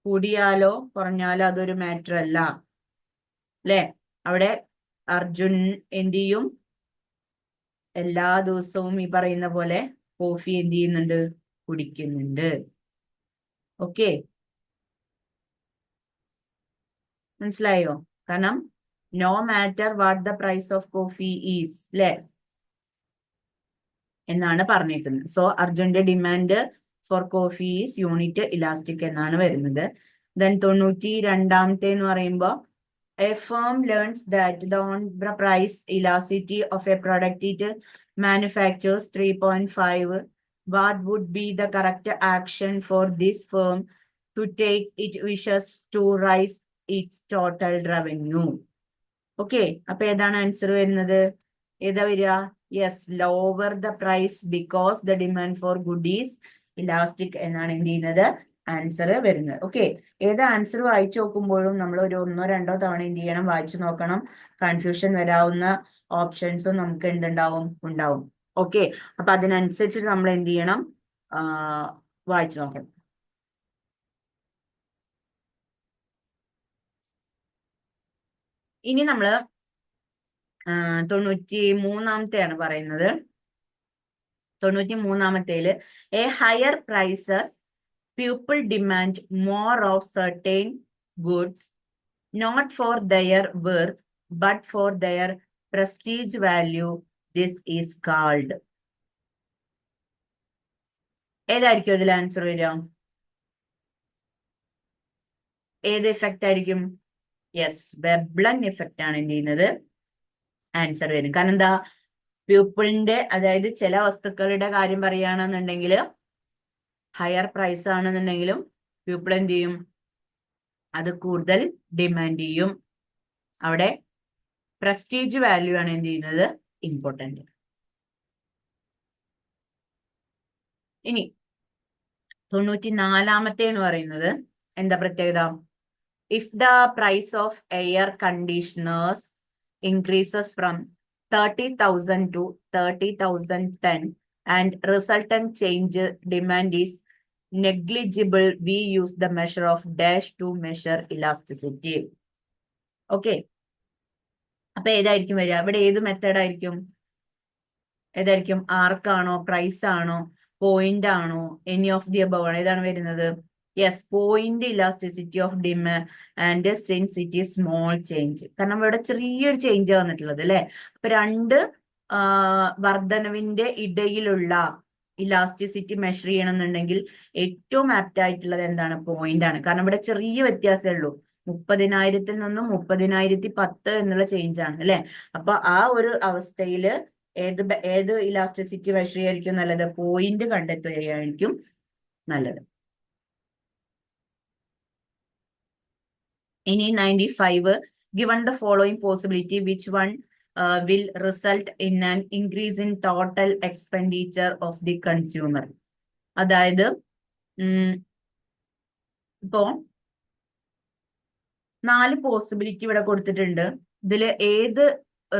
S1: കൂടിയാലോ കുറഞ്ഞാലോ അതൊരു മാറ്റർ അല്ല, അല്ലെ? അവിടെ അർജുൻ എന്ത് ചെയ്യും? എല്ലാ ദിവസവും ഈ പറയുന്ന പോലെ കോഫി എന്ത് ചെയ്യുന്നുണ്ട്? കുടിക്കുന്നുണ്ട്. ഓക്കെ, മനസ്സിലായോ? കാരണം no matter what the price of coffee is, അല്ലെ, എന്നാണ് പറഞ്ഞേക്കുന്നത്. സോ അർജുന്റെ demand for coffee is unit elastic എന്നാണ് വരുന്നത്. ദെൻ 92-ാമത്തെ എന്ന് പറയുമ്പോൾ a firm learns that the on-price elasticity of a product it manufactures 3.5. What would be the correct action for this firm to take it wishes to rise its total revenue? Okay, അപ്പൊ ഏതാണ് answer വരുന്നത്? ഏതാ വരിക? Yes, lower the price because the demand for good is elastic എന്നാണ് എന്ത് ചെയ്യുന്നത്? Answer വരുന്നത്. Okay, ഏത് ആൻസർ വായിച്ചു നോക്കുമ്പോഴും നമ്മൾ ഒരു 1-2 തവണ എന്ത് ചെയ്യണം? വായിച്ചു നോക്കണം. കൺഫ്യൂഷൻ വരാവുന്ന ഓപ്ഷൻസും നമുക്ക് ഉണ്ടാവും. ഓക്കെ, അപ്പൊ അതിനനുസരിച്ചിട്ട് നമ്മൾ എന്ത് ചെയ്യണം? വായിച്ചു നോക്കണം. ഇനി നമ്മള് 93-ാമത്തെയാണ് പറയുന്നത്. 93-ാമത്തേല് a higher prices people demand more of certain goods, not for their worth, but for their prestige value. This is called. ഏതായിരിക്കും ഇതിൽ ആൻസർ വരിക? ഏത് എഫക്റ്റ് ആയിരിക്കും? യെസ്, വെബ്ലൻ എഫക്റ്റ് ആണ് എന്ത് ചെയ്യുന്നത്? ആൻസർ വരും. കാരണം എന്താ? പീപ്പിളിന്റെ, അതായത് ചില വസ്തുക്കളുടെ കാര്യം പറയുകയാണെന്നുണ്ടെങ്കിൽ ഹയർ പ്രൈസ് ആണെന്നുണ്ടെങ്കിലും പീപ്പിൾ എന്ത് ചെയ്യും? അത് കൂടുതൽ ഡിമാൻഡ് ചെയ്യും. അവിടെ പ്രസ്റ്റീജ് വാല്യൂ ആണ് എന്ത് ചെയ്യുന്നത്? ഇമ്പോർട്ടന്റ്. ഇനി 94-ാമത്തെ എന്ന് പറയുന്നത് എന്താ പ്രത്യേകത? If the price of air conditioners increases from 30,000 to 30,010 and resultant change demand is negligible, we use the measure of dash to measure elasticity. Okay, അപ്പൊ ഏതായിരിക്കും വരിക? ഇവിടെ ഏത് മെത്തേഡ് ആയിരിക്കും? ഏതായിരിക്കും? ആർക്കാണോ, പ്രൈസ് ആണോ, പോയിന്റ് ആണോ, എനി ഓഫ് ദി അബവ് ആണോ? ഏതാണ് വരുന്നത്? Yes, point elasticity of demand and since it is small change. കാരണം ഇവിടെ ചെറിയൊരു ചേഞ്ച് വന്നിട്ടുള്ളത്, അല്ലെ? അപ്പൊ രണ്ട് വർധനവിന്റെ ഇടയിലുള്ള ഇലാസ്റ്റിസിറ്റി മെഷർ ചെയ്യണമെന്നുണ്ടെങ്കിൽ ഏറ്റവും ആപ്റ്റ് ആയിട്ടുള്ളത് എന്താണ്? പോയിന്റ് ആണ്. കാരണം ഇവിടെ ചെറിയ വ്യത്യാസമേ ഉള്ളൂ. 30,000-ൽ നിന്നും 30,010 എന്നുള്ള ചേഞ്ച് ആണ്, അല്ലെ? അപ്പൊ ആ ഒരു അവസ്ഥയില് ഏത് ഇലാസ്റ്റിസിറ്റി മെഷർ ചെയ്യായിരിക്കും നല്ലത്? പോയിന്റ് കണ്ടെത്തുകയായിരിക്കും നല്ലത്. ഇനി 95, given the following possibility, which one will result in an increase in total expenditure of the consumer? അതായത് ഇപ്പോ 4 പോസിബിലിറ്റി ഇവിടെ കൊടുത്തിട്ടുണ്ട്. ഇതിൽ ഏത്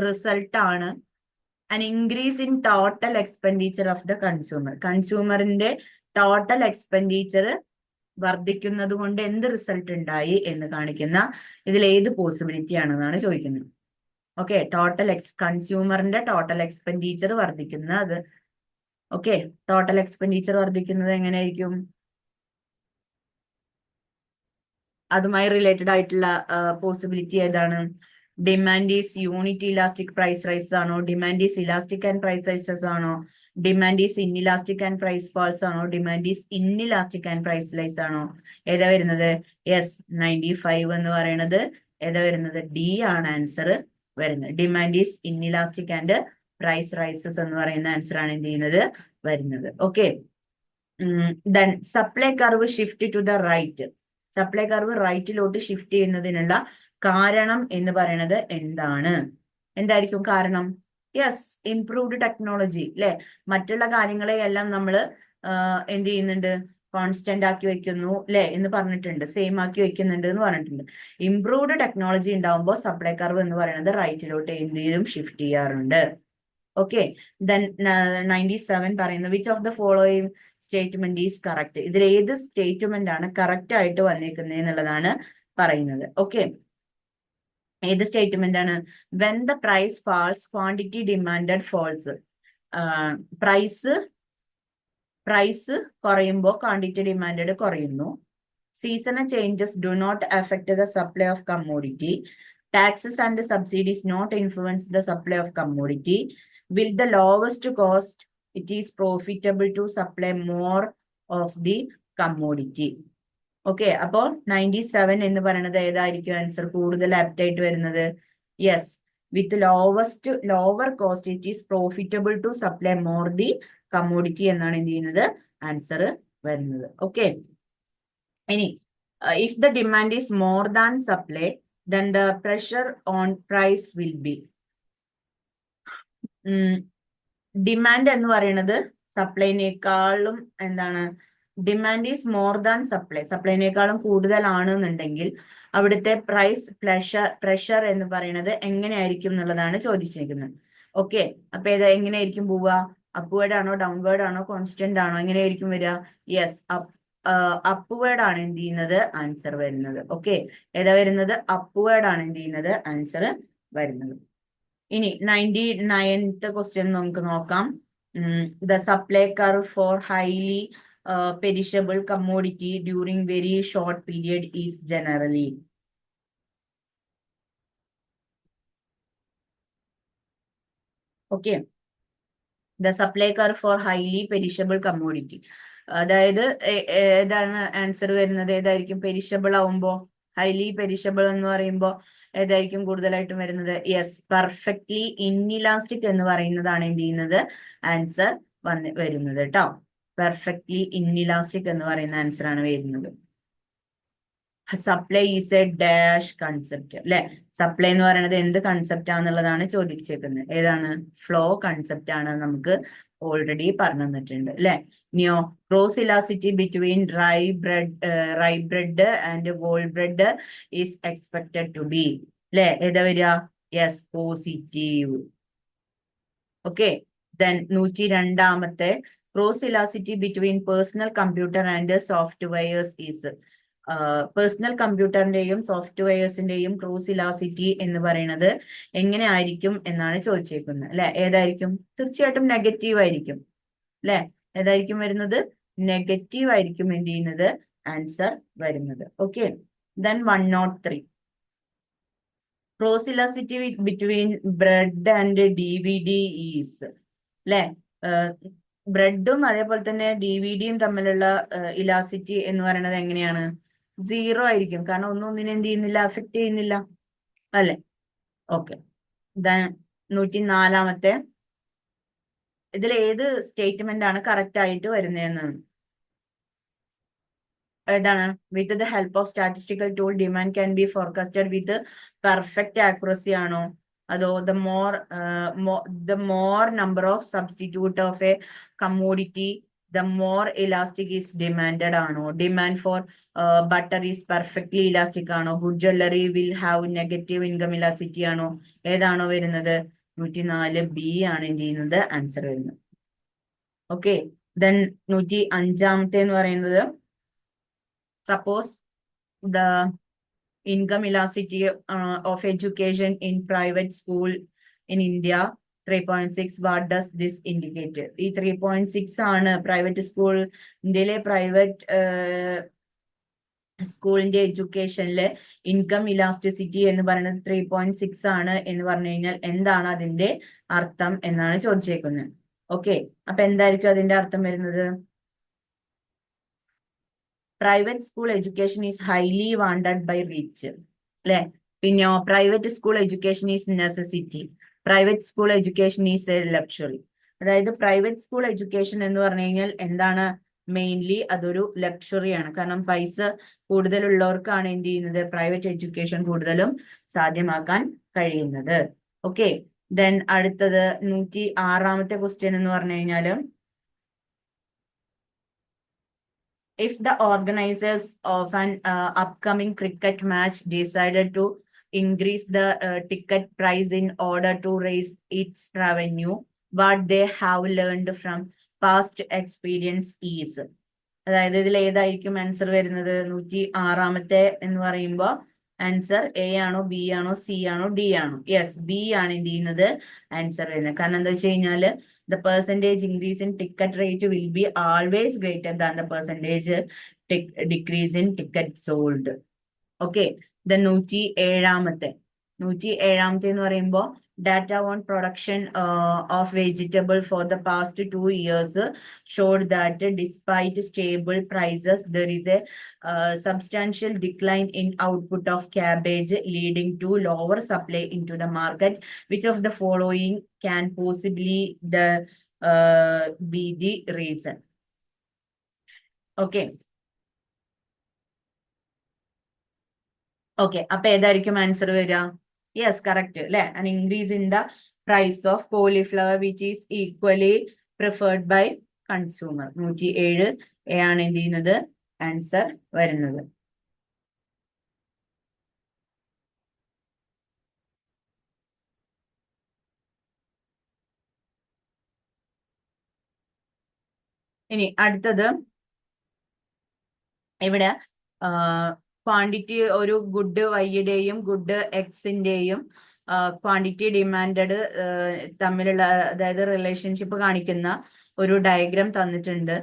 S1: റിസൾട്ട് ആണ് an increase in total expenditure of the consumer? കൺസ്യൂമറിന്റെ ടോട്ടൽ എക്സ്പെൻഡിച്ചർ വർദ്ധിക്കുന്നത് കൊണ്ട് എന്ത് റിസൾട്ട് ഉണ്ടായി എന്ന് കാണിക്കുന്ന ഇതിൽ ഏത് പോസിബിലിറ്റി ആണെന്നാണ് ചോദിക്കുന്നത്. ഓക്കെ, കൺസ്യൂമറിന്റെ ടോട്ടൽ എക്സ്പെൻഡിച്ചർ വർദ്ധിക്കുന്നത്. ഓക്കെ, ടോട്ടൽ എക്സ്പെൻഡിച്ചർ വർദ്ധിക്കുന്നത് എങ്ങനെയായിരിക്കും? അതുമായി റിലേറ്റഡ് ആയിട്ടുള്ള പോസിബിലിറ്റി ഏതാണ്? Demand is unit elastic price rise ആണോ? Demand is elastic and price rises ആണോ? Demand is inelastic and price falls ആണോ? Demand is inelastic and price rise ആണോ? ഏതാ വരുന്നത്? യെസ്, 95 എന്ന് പറയുന്നത് ഏതാ വരുന്നത്? ഡി ആണ് ആൻസർ വരുന്നത്. Demand is inelastic and price rises എന്ന് പറയുന്ന ആൻസർ ആണ് എന്ത് ചെയ്യുന്നത്? വരുന്നത്. Okay, then supply curve shift to the right. Supply curve റൈറ്റിലോട്ട് ഷിഫ്റ്റ് ചെയ്യുന്നതിനുള്ള കാരണം എന്ന് പറയുന്നത് എന്താണ്? എന്തായിരിക്കും കാരണം? യെസ്, ഇംപ്രൂവ്ഡ് ടെക്നോളജി അല്ലെ. മറ്റുള്ള കാര്യങ്ങളെയെല്ലാം നമ്മൾ എന്ത് ചെയ്യുന്നുണ്ട്? കോൺസ്റ്റന്റ് ആക്കി വെക്കുന്നു അല്ലെ എന്ന് പറഞ്ഞിട്ടുണ്ട്, സെയിം ആക്കി വെക്കുന്നുണ്ട് എന്ന് പറഞ്ഞിട്ടുണ്ട്. ഇംപ്രൂവ്ഡ് ടെക്നോളജി ഉണ്ടാവുമ്പോൾ സപ്ലൈ കർവ് എന്ന് പറയുന്നത് റൈറ്റിലോട്ട് എന്ത് ചെയ്യും? ഷിഫ്റ്റ് ചെയ്യാറുണ്ട്. ഓക്കെ, ദെൻ 97 പറയുന്നത് which of the following statement is correct. ഇതിൽ ഏത് സ്റ്റേറ്റ്മെന്റ് ആണ് കറക്റ്റ് ആയിട്ട് വന്നേക്കുന്നത് എന്നുള്ളതാണ് പറയുന്നത്. ഓക്കെ, ഏത് സ്റ്റേറ്റ്മെന്റ് ആണ്? When the price falls quantity demanded falls. പ്രൈസ് കുറയുമ്പോൾ ക്വാണ്ടിറ്റി ഡിമാൻഡഡ് കുറയുന്നു. Seasonal changes do not affect the supply of commodity. Taxes and subsidies not influence the supply of commodity. Will the lowest cost it is profitable to supply more of the commodity. Okay, അപ്പോൾ 97 എന്ന് പറയുന്നത് ഏതായിരിക്കും answer കൂടുതൽ apt ആയിട്ട് വരുന്നത്? Yes, with lower cost it is profitable to supply more the commodity എന്നാണ് എന്ത് ചെയ്യുന്നത്? ആൻസർ വരുന്നത്. ഓക്കെ, ഇനി if the demand is more than supply then the pressure on price will be. Demand എന്ന് പറയുന്നത് സപ്ലൈനേക്കാളും എന്താണ്? Demand is more than supply, സപ്ലൈനേക്കാളും കൂടുതലാണെന്നുണ്ടെങ്കിൽ അവിടുത്തെ പ്രൈസ് പ്രഷർ എന്ന് പറയുന്നത് എങ്ങനെയായിരിക്കും എന്നുള്ളതാണ് ചോദിച്ചിരിക്കുന്നത്. ഓക്കെ, അപ്പൊ ഏതാ എങ്ങനെയായിരിക്കും പോവുക? അപ്വേർഡ് ആണോ, ഡൗൺവേർഡ് ആണോ, കോൺസ്റ്റന്റ് ആണോ, എങ്ങനെയായിരിക്കും വരിക? യെസ്, അപ്വേർഡ് ആണ് എന്ത് ചെയ്യുന്നത്? ആൻസർ വരുന്നത്. ഓക്കെ, ഏതാ വരുന്നത്? അപ്വേർഡ് ആണ് എന്ത് ചെയ്യുന്നത്? ആൻസർ വരുന്നത്. ഇനി 99th ക്വസ്റ്റ്യൻ നമുക്ക് നോക്കാം. The supply curve four highly perishable commodity during very short period is generally. Okay, the supply curve four highly perishable commodity, അതായത് ഏതാണ് ആൻസർ വരുന്നത്? ഏതായിരിക്കും പെരിഷബിൾ ആവുമ്പോ? ഹൈലി പെരിഷബിൾ എന്ന് പറയുമ്പോൾ ഏതായിരിക്കും കൂടുതലായിട്ടും വരുന്നത്? യെസ്, പെർഫെക്റ്റ്ലി ഇൻഇലാസ്റ്റിക് എന്ന് പറയുന്നതാണ് എന്ത് ചെയ്യുന്നത്? ആൻസർ വരുന്നത് കേട്ടോ. പെർഫെക്റ്റ്ലി ഇൻഇലാസ്റ്റിക് എന്ന് പറയുന്ന ആൻസർ ആണ് വരുന്നത്. Supply is A dash concept അല്ലെ. സപ്ലൈ എന്ന് പറയുന്നത് എന്ത് കൺസെപ്റ്റ് ആണെന്നുള്ളതാണ് ചോദിച്ചേക്കുന്നത്. ഏതാണ്? ഫ്ലോ കൺസെപ്റ്റ് ആണ്, നമുക്ക് ഓൾറെഡി പറഞ്ഞു തന്നിട്ടുണ്ട് അല്ലെ. ഇനിയോ cross elasticity between rye bread and whole bread is expected to be അല്ലെ. ഏതാ വരിക? Yes, positive. ഓക്കെ, ദെൻ 102ാമത്തെ cross elasticity between personal computer and softwares is. Personal കമ്പ്യൂട്ടറിന്റെയും സോഫ്റ്റ്വെയർസിന്റെയും ക്രോസ് ഇലാസിറ്റി എന്ന് പറയുന്നത് എങ്ങനെ ആയിരിക്കും എന്നാണ് ചോദിച്ചേക്കുന്നത് അല്ലെ. ഏതായിരിക്കും? തീർച്ചയായിട്ടും നെഗറ്റീവ് ആയിരിക്കും അല്ലെ. ഏതായിരിക്കും വരുന്നത്? നെഗറ്റീവ് ആയിരിക്കും എന്ത് ചെയ്യുന്നത്? ആൻസർ വരുന്നത്. Okay, then 103 cross elasticity between bread and DVD is അല്ലെ. ബ്രെഡും അതേപോലെ തന്നെ DVD തമ്മിലുള്ള ഇലാസിറ്റി എന്ന് പറയുന്നത് എങ്ങനെയാണ്? 0 ആയിരിക്കും, കാരണം ഒന്നിനെ എന്ത് ചെയ്യുന്നില്ല? അഫക്ട് ചെയ്യുന്നില്ല അല്ലെ. ഓക്കെ, 104ാമത്തെ ഇതിൽ ഏത് സ്റ്റേറ്റ്മെന്റ് ആണ് കറക്റ്റ് ആയിട്ട് വരുന്നതെന്ന്? ഏതാണ്? With the help of statistical tool demand can be forecasted with perfect accuracy ആണോ? അതോ the more number of substitute of a commodity the more elastic is demanded ആണോ? Demand for butter is perfectly elastic ആണോ? Good jewelry will have negative income elasticity ആണോ? ഏതാണോ വരുന്നത്? 104 B ആണ് എന്ത് ചെയ്യുന്നത് ആൻസർ വരുന്നത്. ഓക്കെ, ദെൻ 105 എന്ന് പറയുന്നത് suppose the income elasticity of education in private school in India 3.6. What does this indicate? ഈ 3.6 ആണ് പ്രൈവറ്റ് സ്കൂൾ, ഇന്ത്യയിലെ പ്രൈവറ്റ് സ്കൂളിന്റെ എഡ്യൂക്കേഷനിലെ ഇൻകം ഇലാസ്റ്റിസിറ്റി എന്ന് പറയുന്നത് 3.6 ആണ് എന്ന് പറഞ്ഞു കഴിഞ്ഞാൽ എന്താണ് അതിന്റെ അർത്ഥം എന്നാണ് ചോദിച്ചേക്കുന്നത്. ഓക്കെ, അപ്പൊ എന്തായിരിക്കും അതിന്റെ അർത്ഥം വരുന്നത്? Private school education is highly wanted by rich, അല്ലെ? പിന്നെയോ private school education is necessity, private school education is a luxury. അതായത് പ്രൈവറ്റ് സ്കൂൾ എഡ്യൂക്കേഷൻ എന്ന് പറഞ്ഞു കഴിഞ്ഞാൽ എന്താണ്? മെയിൻലി അതൊരു ലക്ഷറിയാണ്. കാരണം പൈസ കൂടുതലുള്ളവർക്കാണ് എന്ത് ചെയ്യുന്നത്? പ്രൈവറ്റ് എഡ്യൂക്കേഷൻ കൂടുതലും സാധ്യമാക്കാൻ കഴിയുന്നത്. ഓക്കെ, ദെൻ അടുത്തത് 106 ക്വസ്റ്റ്യൻ എന്ന് പറഞ്ഞു കഴിഞ്ഞാല് if the organizers of an upcoming cricket match decided to increase the ticket price in order to raise its revenue, what they have learned from past experience is. അതായത് ഇതിൽ ഏതായിരിക്കും answer വരുന്നത്? 106 എന്ന് പറയുമ്പോൾ ആൻസർ എ ആണോ, B ആണോ, C ആണോ, D ആണോ? യെസ്, ബി ആണ് എന്ത് ചെയ്യുന്നത് ആൻസർ വരുന്നത്. കാരണം എന്താ വെച്ച് കഴിഞ്ഞാല് the percentage increase in ticket rate will be always greater than the percentage decrease in ticket sold. Okay, then 107 എന്ന് പറയുമ്പോൾ data on production of vegetable for the past 2 years showed that despite stable prices, there is a substantial decline in output of cabbage, leading to lower supply into the market. Which of the following can possibly be the reason? Okay. Okay, അപ്പൊ ഏതായിരിക്കും answer വരിക? Yes, correct അല്ലെ? an increase in the price of cauliflower which is equally preferred by consumer. 107 ആണ് എന്ത് ചെയ്യുന്നത് answer വരുന്നത്. ഇനി അടുത്തത് ഇവിടെ ക്വാണ്ടിറ്റി, ഒരു ഗുഡ് വൈയുടെയും ഗുഡ് എക്സിന്റെയും ക്വാണ്ടിറ്റി ഡിമാൻഡഡ് തമ്മിലുള്ള, അതായത് റിലേഷൻഷിപ്പ് കാണിക്കുന്ന ഒരു ഡയഗ്രാം തന്നിട്ടുണ്ട്.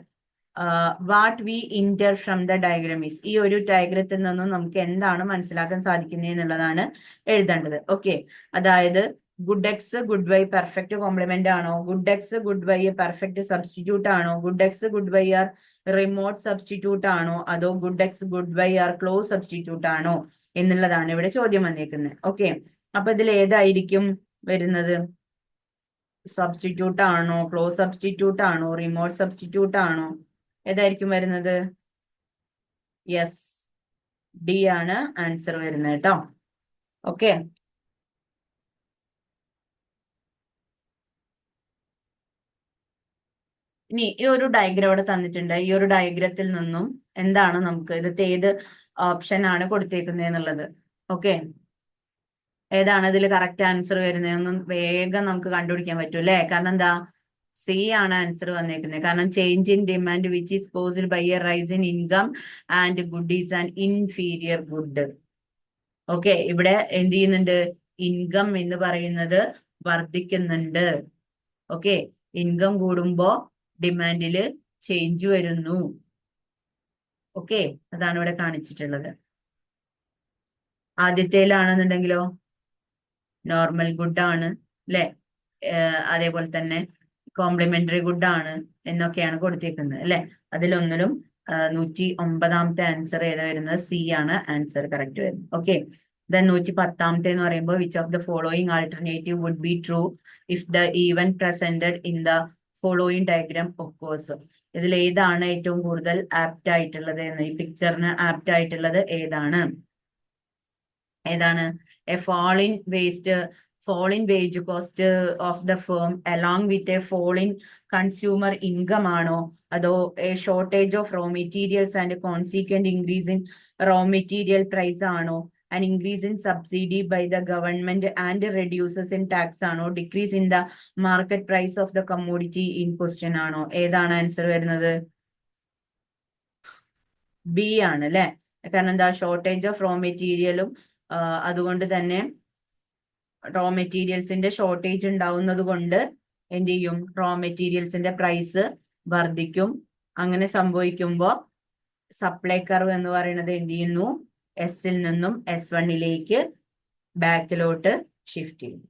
S1: What we Inter from the diagram is. ഈ ഒരു ഡയഗ്രത്തിൽ നിന്നും നമുക്ക് എന്താണ് മനസ്സിലാക്കാൻ സാധിക്കുന്നത് എന്നുള്ളതാണ് എഴുതേണ്ടത്. ഓക്കെ, അതായത് good X good Y perfect complement ആണോ? Good X good Y perfect substitute ആണോ? Good X good Y are remote substitute ആണോ? അതോ good X good Y are close substitute ആണോ എന്നുള്ളതാണ് ഇവിടെ ചോദ്യം വന്നേക്കുന്നത്. ഓക്കെ, അപ്പൊ ഇതിൽ ഏതായിരിക്കും വരുന്നത്? സബ്സ്റ്റിറ്റ്യൂട്ട് ആണോ, ക്ലോസ് സബ്സ്റ്റിറ്റ്യൂട്ട് ആണോ, റിമോട്ട് സബ്സ്റ്റിറ്റ്യൂട്ട് ആണോ? ഏതായിരിക്കും വരുന്നത്? യെസ്, ഡി ആണ് ആൻസർ വരുന്നത് കേട്ടോ. ഓക്കെ, ഇനി ഈ ഒരു ഡയഗ്രാം ഇവിടെ തന്നിട്ടുണ്ട്. ഈ ഒരു ഡയഗ്രത്തിൽ നിന്നും എന്താണ് നമുക്ക് ഇതിൽ ഏത് ഓപ്ഷൻ ആണ് കൊടുത്തേക്കുന്നത് എന്നുള്ളത്. ഓക്കെ, ഏതാണ് ഇതിൽ കറക്റ്റ് ആൻസർ വരുന്നതെന്നും വേഗം നമുക്ക് കണ്ടുപിടിക്കാൻ പറ്റും അല്ലേ? കാരണം എന്താ? സി ആണ് ആൻസർ വന്നേക്കുന്നത്. കാരണം change in demand which is caused by a rise in income and good is an inferior good. Okay, ഇവിടെ എന്ത് ചെയ്യുന്നുണ്ട്? ഇൻകം എന്ന് പറയുന്നത് വർദ്ധിക്കുന്നുണ്ട്. ഓക്കെ, ഇൻകം കൂടുമ്പോ ഡിമാൻഡില് ചേഞ്ച് വരുന്നു. ഓക്കെ, അതാണ് ഇവിടെ കാണിച്ചിട്ടുള്ളത്. ആദ്യത്തേലാണെന്നുണ്ടെങ്കിലോ നോർമൽ ഗുഡ് ആണ് അല്ലെ? അതേപോലെ തന്നെ കോംപ്ലിമെന്ററി ഗുഡ് ആണ് എന്നൊക്കെയാണ് കൊടുത്തേക്കുന്നത് അല്ലെ? അതിലൊന്നിലും 109 ആൻസർ ഏതാ വരുന്നത്? സി ആണ് ആൻസർ കറക്റ്റ് വരുന്നത്. ഓക്കെ, ദെൻ 110 എന്ന് പറയുമ്പോൾ which of the following alternative would be true if the event presented in the following diagram occurs. ഇതിൽ ഏതാണ് ഏറ്റവും കൂടുതൽ ആപ്റ്റ് ആയിട്ടുള്ളത് എന്ന്, ഈ പിക്ചറിന് ആപ്റ്റ് ആയിട്ടുള്ളത് ഏതാണ്? ഏതാണ്? A fall in waste fall in wage cost of the firm along with a fall in consumer income ആണോ അതോ a shortage of raw materials and a consequent increase in raw material price ആണോ an increase in subsidy by the government and reduces in tax ആണോ decrease in the market price of the commodity in question ആണോ ഏതാണ് answer വരുന്നത് B ആണ് അല്ലെ കാരണം എന്താ shortage of raw മെറ്റീരിയലും അതുകൊണ്ട് തന്നെ റോ മെറ്റീരിയൽസിന്റെ ഷോർട്ടേജ് ഉണ്ടാവുന്നത് കൊണ്ട് എന്ത് ചെയ്യും റോ മെറ്റീരിയൽസിന്റെ പ്രൈസ് വർദ്ധിക്കും അങ്ങനെ സംഭവിക്കുമ്പോൾ സപ്ലൈ കർവ് എന്ന് പറയുന്നത് എന്ത് ചെയ്യുന്നു എസിൽ നിന്നും S1 ബാക്കിലോട്ട് ഷിഫ്റ്റ് ചെയ്യും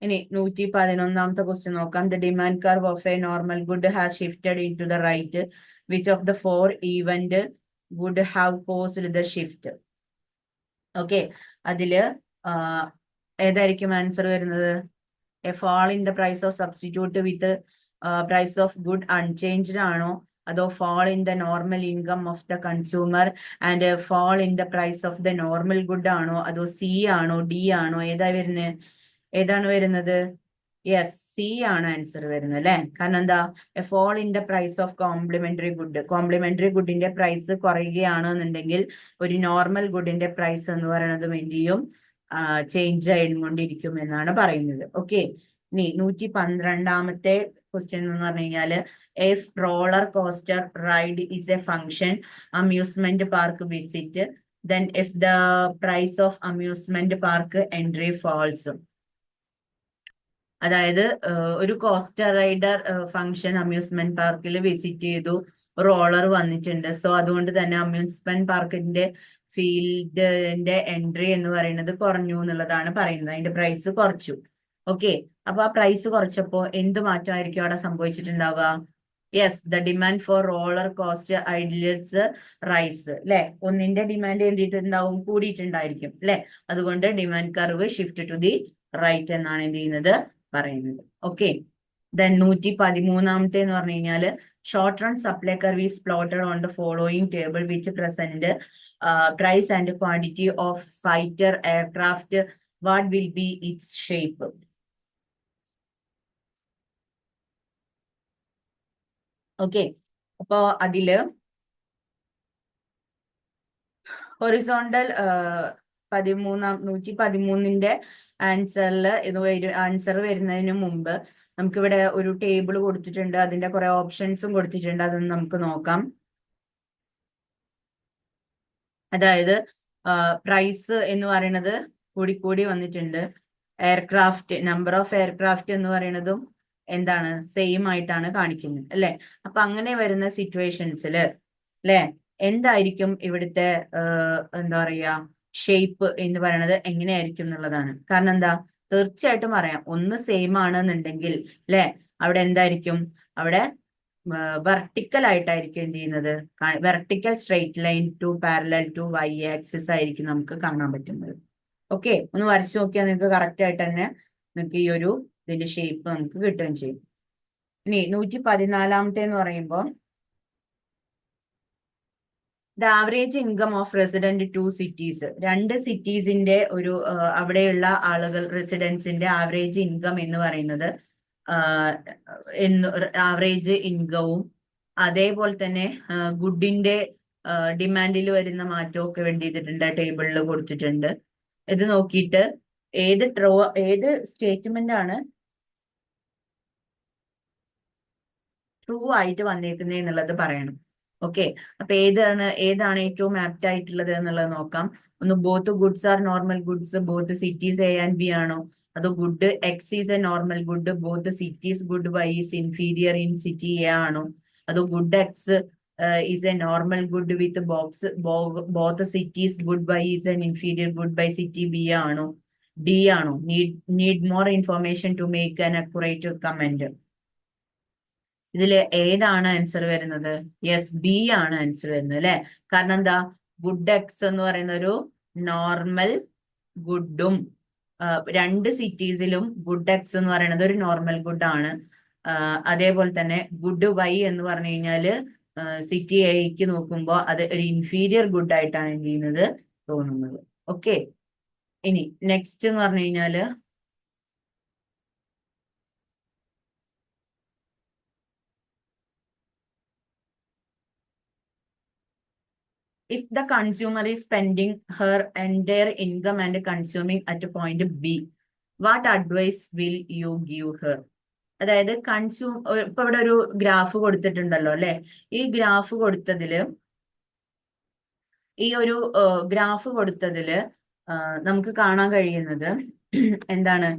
S1: ഇനി 111ാമത്തെ ക്വസ്റ്റ്യൻ നോക്കാം the demand curve of a normal good has shifted in to the right which of the 4 event would have caused the shift okay അതില് ഏതായിരിക്കും ആൻസർ വരുന്നത് a fall in the price of substitute with price of good unchanged ആണോ അതോ fall in the normal income of the consumer and fall in the price of the normal good ആണോ അതോ C ആണോ D ആണോ ഏതാണ് വരുന്നത് yes C ആണ് answer വരുന്നത് അല്ലെ കാരണം എന്താ a fall in the price of complementary ഗുഡിന്റെ പ്രൈസ് കുറയുകയാണെന്നുണ്ടെങ്കിൽ ഒരു നോർമൽ ഗുഡിന്റെ പ്രൈസ് എന്ന് പറയുന്നത് എന്ത് ചെയ്യും ചേഞ്ച് ആയിക്കൊണ്ടിരിക്കും എന്നാണ് പറയുന്നത് ഓക്കെ ഇനി 112ാമത്തെ ക്വസ്റ്റ്യൻ എന്ന് പറഞ്ഞു കഴിഞ്ഞാല് if roller coaster ride is a function amusement park visit then if the price of amusement park entry falls അതായത് ഒരു കോസ്റ്റർ റൈഡർ ഫംഗ്ഷൻ അമ്യൂസ്മെന്റ് പാർക്കിൽ വിസിറ്റ് ചെയ്തു റോളർ വന്നിട്ടുണ്ട് സോ അതുകൊണ്ട് തന്നെ അമ്യൂസ്മെന്റ് പാർക്കിന്റെ ഫീൽഡിന്റെ എൻട്രി എന്ന് പറയുന്നത് കുറഞ്ഞു എന്നുള്ളതാണ് പറയുന്നത് അതിന്റെ പ്രൈസ് കുറച്ചു ഓക്കെ അപ്പൊ ആ പ്രൈസ് കുറച്ചപ്പോ എന്ത് മാറ്റമായിരിക്കും അവിടെ സംഭവിച്ചിട്ടുണ്ടാവുക yes the demand for roller coaster ഐഡിയൽസ് റൈസ് അല്ലെ ഒന്നിന്റെ ഡിമാൻഡ് എന്തിട്ടുണ്ടാവും കൂടിയിട്ടുണ്ടായിരിക്കും അല്ലെ അതുകൊണ്ട് demand curve shift to the right എന്നാണ് എന്ത് ചെയ്യുന്നത് പറയുന്നത് ഓക്കെ ദെൻ 113ാമത്തെ എന്ന് പറഞ്ഞു കഴിഞ്ഞാല് short run supply curve is plotted on the following table which present price and quantity of fighter aircraft what will be its shape okay അപ്പോ അതില് horizontal 113ന്റെ answer വരുന്നതിന് മുമ്പ് നമുക്കിവിടെ ഒരു ടേബിൾ കൊടുത്തിട്ടുണ്ട് അതിന്റെ കുറെ ഓപ്ഷൻസും കൊടുത്തിട്ടുണ്ട് അതൊന്ന് നമുക്ക് നോക്കാം അതായത് പ്രൈസ് എന്ന് പറയുന്നത് കൂടിക്കൂടി വന്നിട്ടുണ്ട് എയർക്രാഫ്റ്റ് നമ്പർ ഓഫ് എയർക്രാഫ്റ്റ് എന്ന് പറയുന്നതും എന്താണ് സെയിം ആയിട്ടാണ് കാണിക്കുന്നത് അല്ലെ അപ്പൊ അങ്ങനെ വരുന്ന സിറ്റുവേഷൻസിൽ അല്ലെ എന്തായിരിക്കും ഇവിടുത്തെ എന്താ പറയാ ഷേപ്പ് എന്ന് പറയുന്നത് എങ്ങനെയായിരിക്കും എന്നുള്ളതാണ് കാരണം എന്താ തീർച്ചയായിട്ടും അറിയാം ഒന്ന് സെയിം ആണെന്നുണ്ടെങ്കിൽ അല്ലെ അവിടെ എന്തായിരിക്കും അവിടെ വെർട്ടിക്കൽ ആയിട്ടായിരിക്കും എന്ത് ചെയ്യുന്നത് vertical straight line to parallel to Y axis ആയിരിക്കും നമുക്ക് കാണാൻ പറ്റുന്നത് ഓക്കെ ഒന്ന് വരച്ചു നോക്കിയാൽ നിങ്ങൾക്ക് കറക്റ്റ് ആയിട്ട് തന്നെ നിങ്ങൾക്ക് ഈ ഒരു ഇതിന്റെ ഷേപ്പ് നമുക്ക് കിട്ടുകയും ചെയ്യും ഇനി 114ാമത്തെ എന്ന് പറയുമ്പോൾ the average income of resident two cities രണ്ട് സിറ്റീസിന്റെ ഒരു അവിടെയുള്ള ആളുകൾ റെസിഡൻസിന്റെ ആവറേജ് ഇൻകം എന്ന് പറയുന്നത് ആവറേജ് ഇൻകവും അതേപോലെ തന്നെ ഗുഡിന്റെ ഡിമാൻഡിൽ വരുന്ന മാറ്റമൊക്കെ വേണ്ടി ചെയ്തിട്ടുണ്ട് ടേബിളിൽ കൊടുത്തിട്ടുണ്ട് ഇത് നോക്കിയിട്ട് ഏത് സ്റ്റേറ്റ്മെന്റ് ആണ് ട്രൂ ആയിട്ട് വന്നേക്കുന്നത് എന്നുള്ളത് പറയണം ഓക്കെ അപ്പൊ ഏതാണ് ഏറ്റവും ആപ്റ്റ് ആയിട്ടുള്ളത് എന്നുള്ളത് നോക്കാം ഒന്ന് both goods are normal goods both cities A and B ആണോ അതോ good X is a normal good both cities good Y is inferior in city A ആണോ അതോ good X is a normal good with both cities good Y is an inferior good by city B ആണോ D ആണോ need more information to make an accurate comment ഇതില് ഏതാണ് answer വരുന്നത് yes B ആണ് answer വരുന്നത് അല്ലെ കാരണം എന്താ ഗുഡ് എക്സ് എന്ന് പറയുന്ന ഒരു നോർമൽ ഗുഡും രണ്ട് സിറ്റീസിലും ഗുഡ് എക്സ് എന്ന് പറയുന്നത് ഒരു നോർമൽ ഗുഡ് ആണ് അതേപോലെ തന്നെ ഗുഡ് വൈ എന്ന് പറഞ്ഞു കഴിഞ്ഞാല് സിറ്റി എക്ക് നോക്കുമ്പോൾ അത് ഒരു ഇൻഫീരിയർ ഗുഡ് ആയിട്ടാണ് എന്ത് ചെയ്യുന്നത് തോന്നുന്നത് ഓക്കെ ഇനി നെക്സ്റ്റ് എന്ന് പറഞ്ഞു കഴിഞ്ഞാല് if the consumer is spending her entire income and consuming at a point B, what advice will you give her? അതായത് ഇപ്പൊ ഇവിടെ ഒരു ഗ്രാഫ് കൊടുത്തിട്ടുണ്ടല്ലോ അല്ലെ, ഈ ഗ്രാഫ് കൊടുത്തതില് നമുക്ക് കാണാൻ കഴിയുന്നത് എന്താണ്,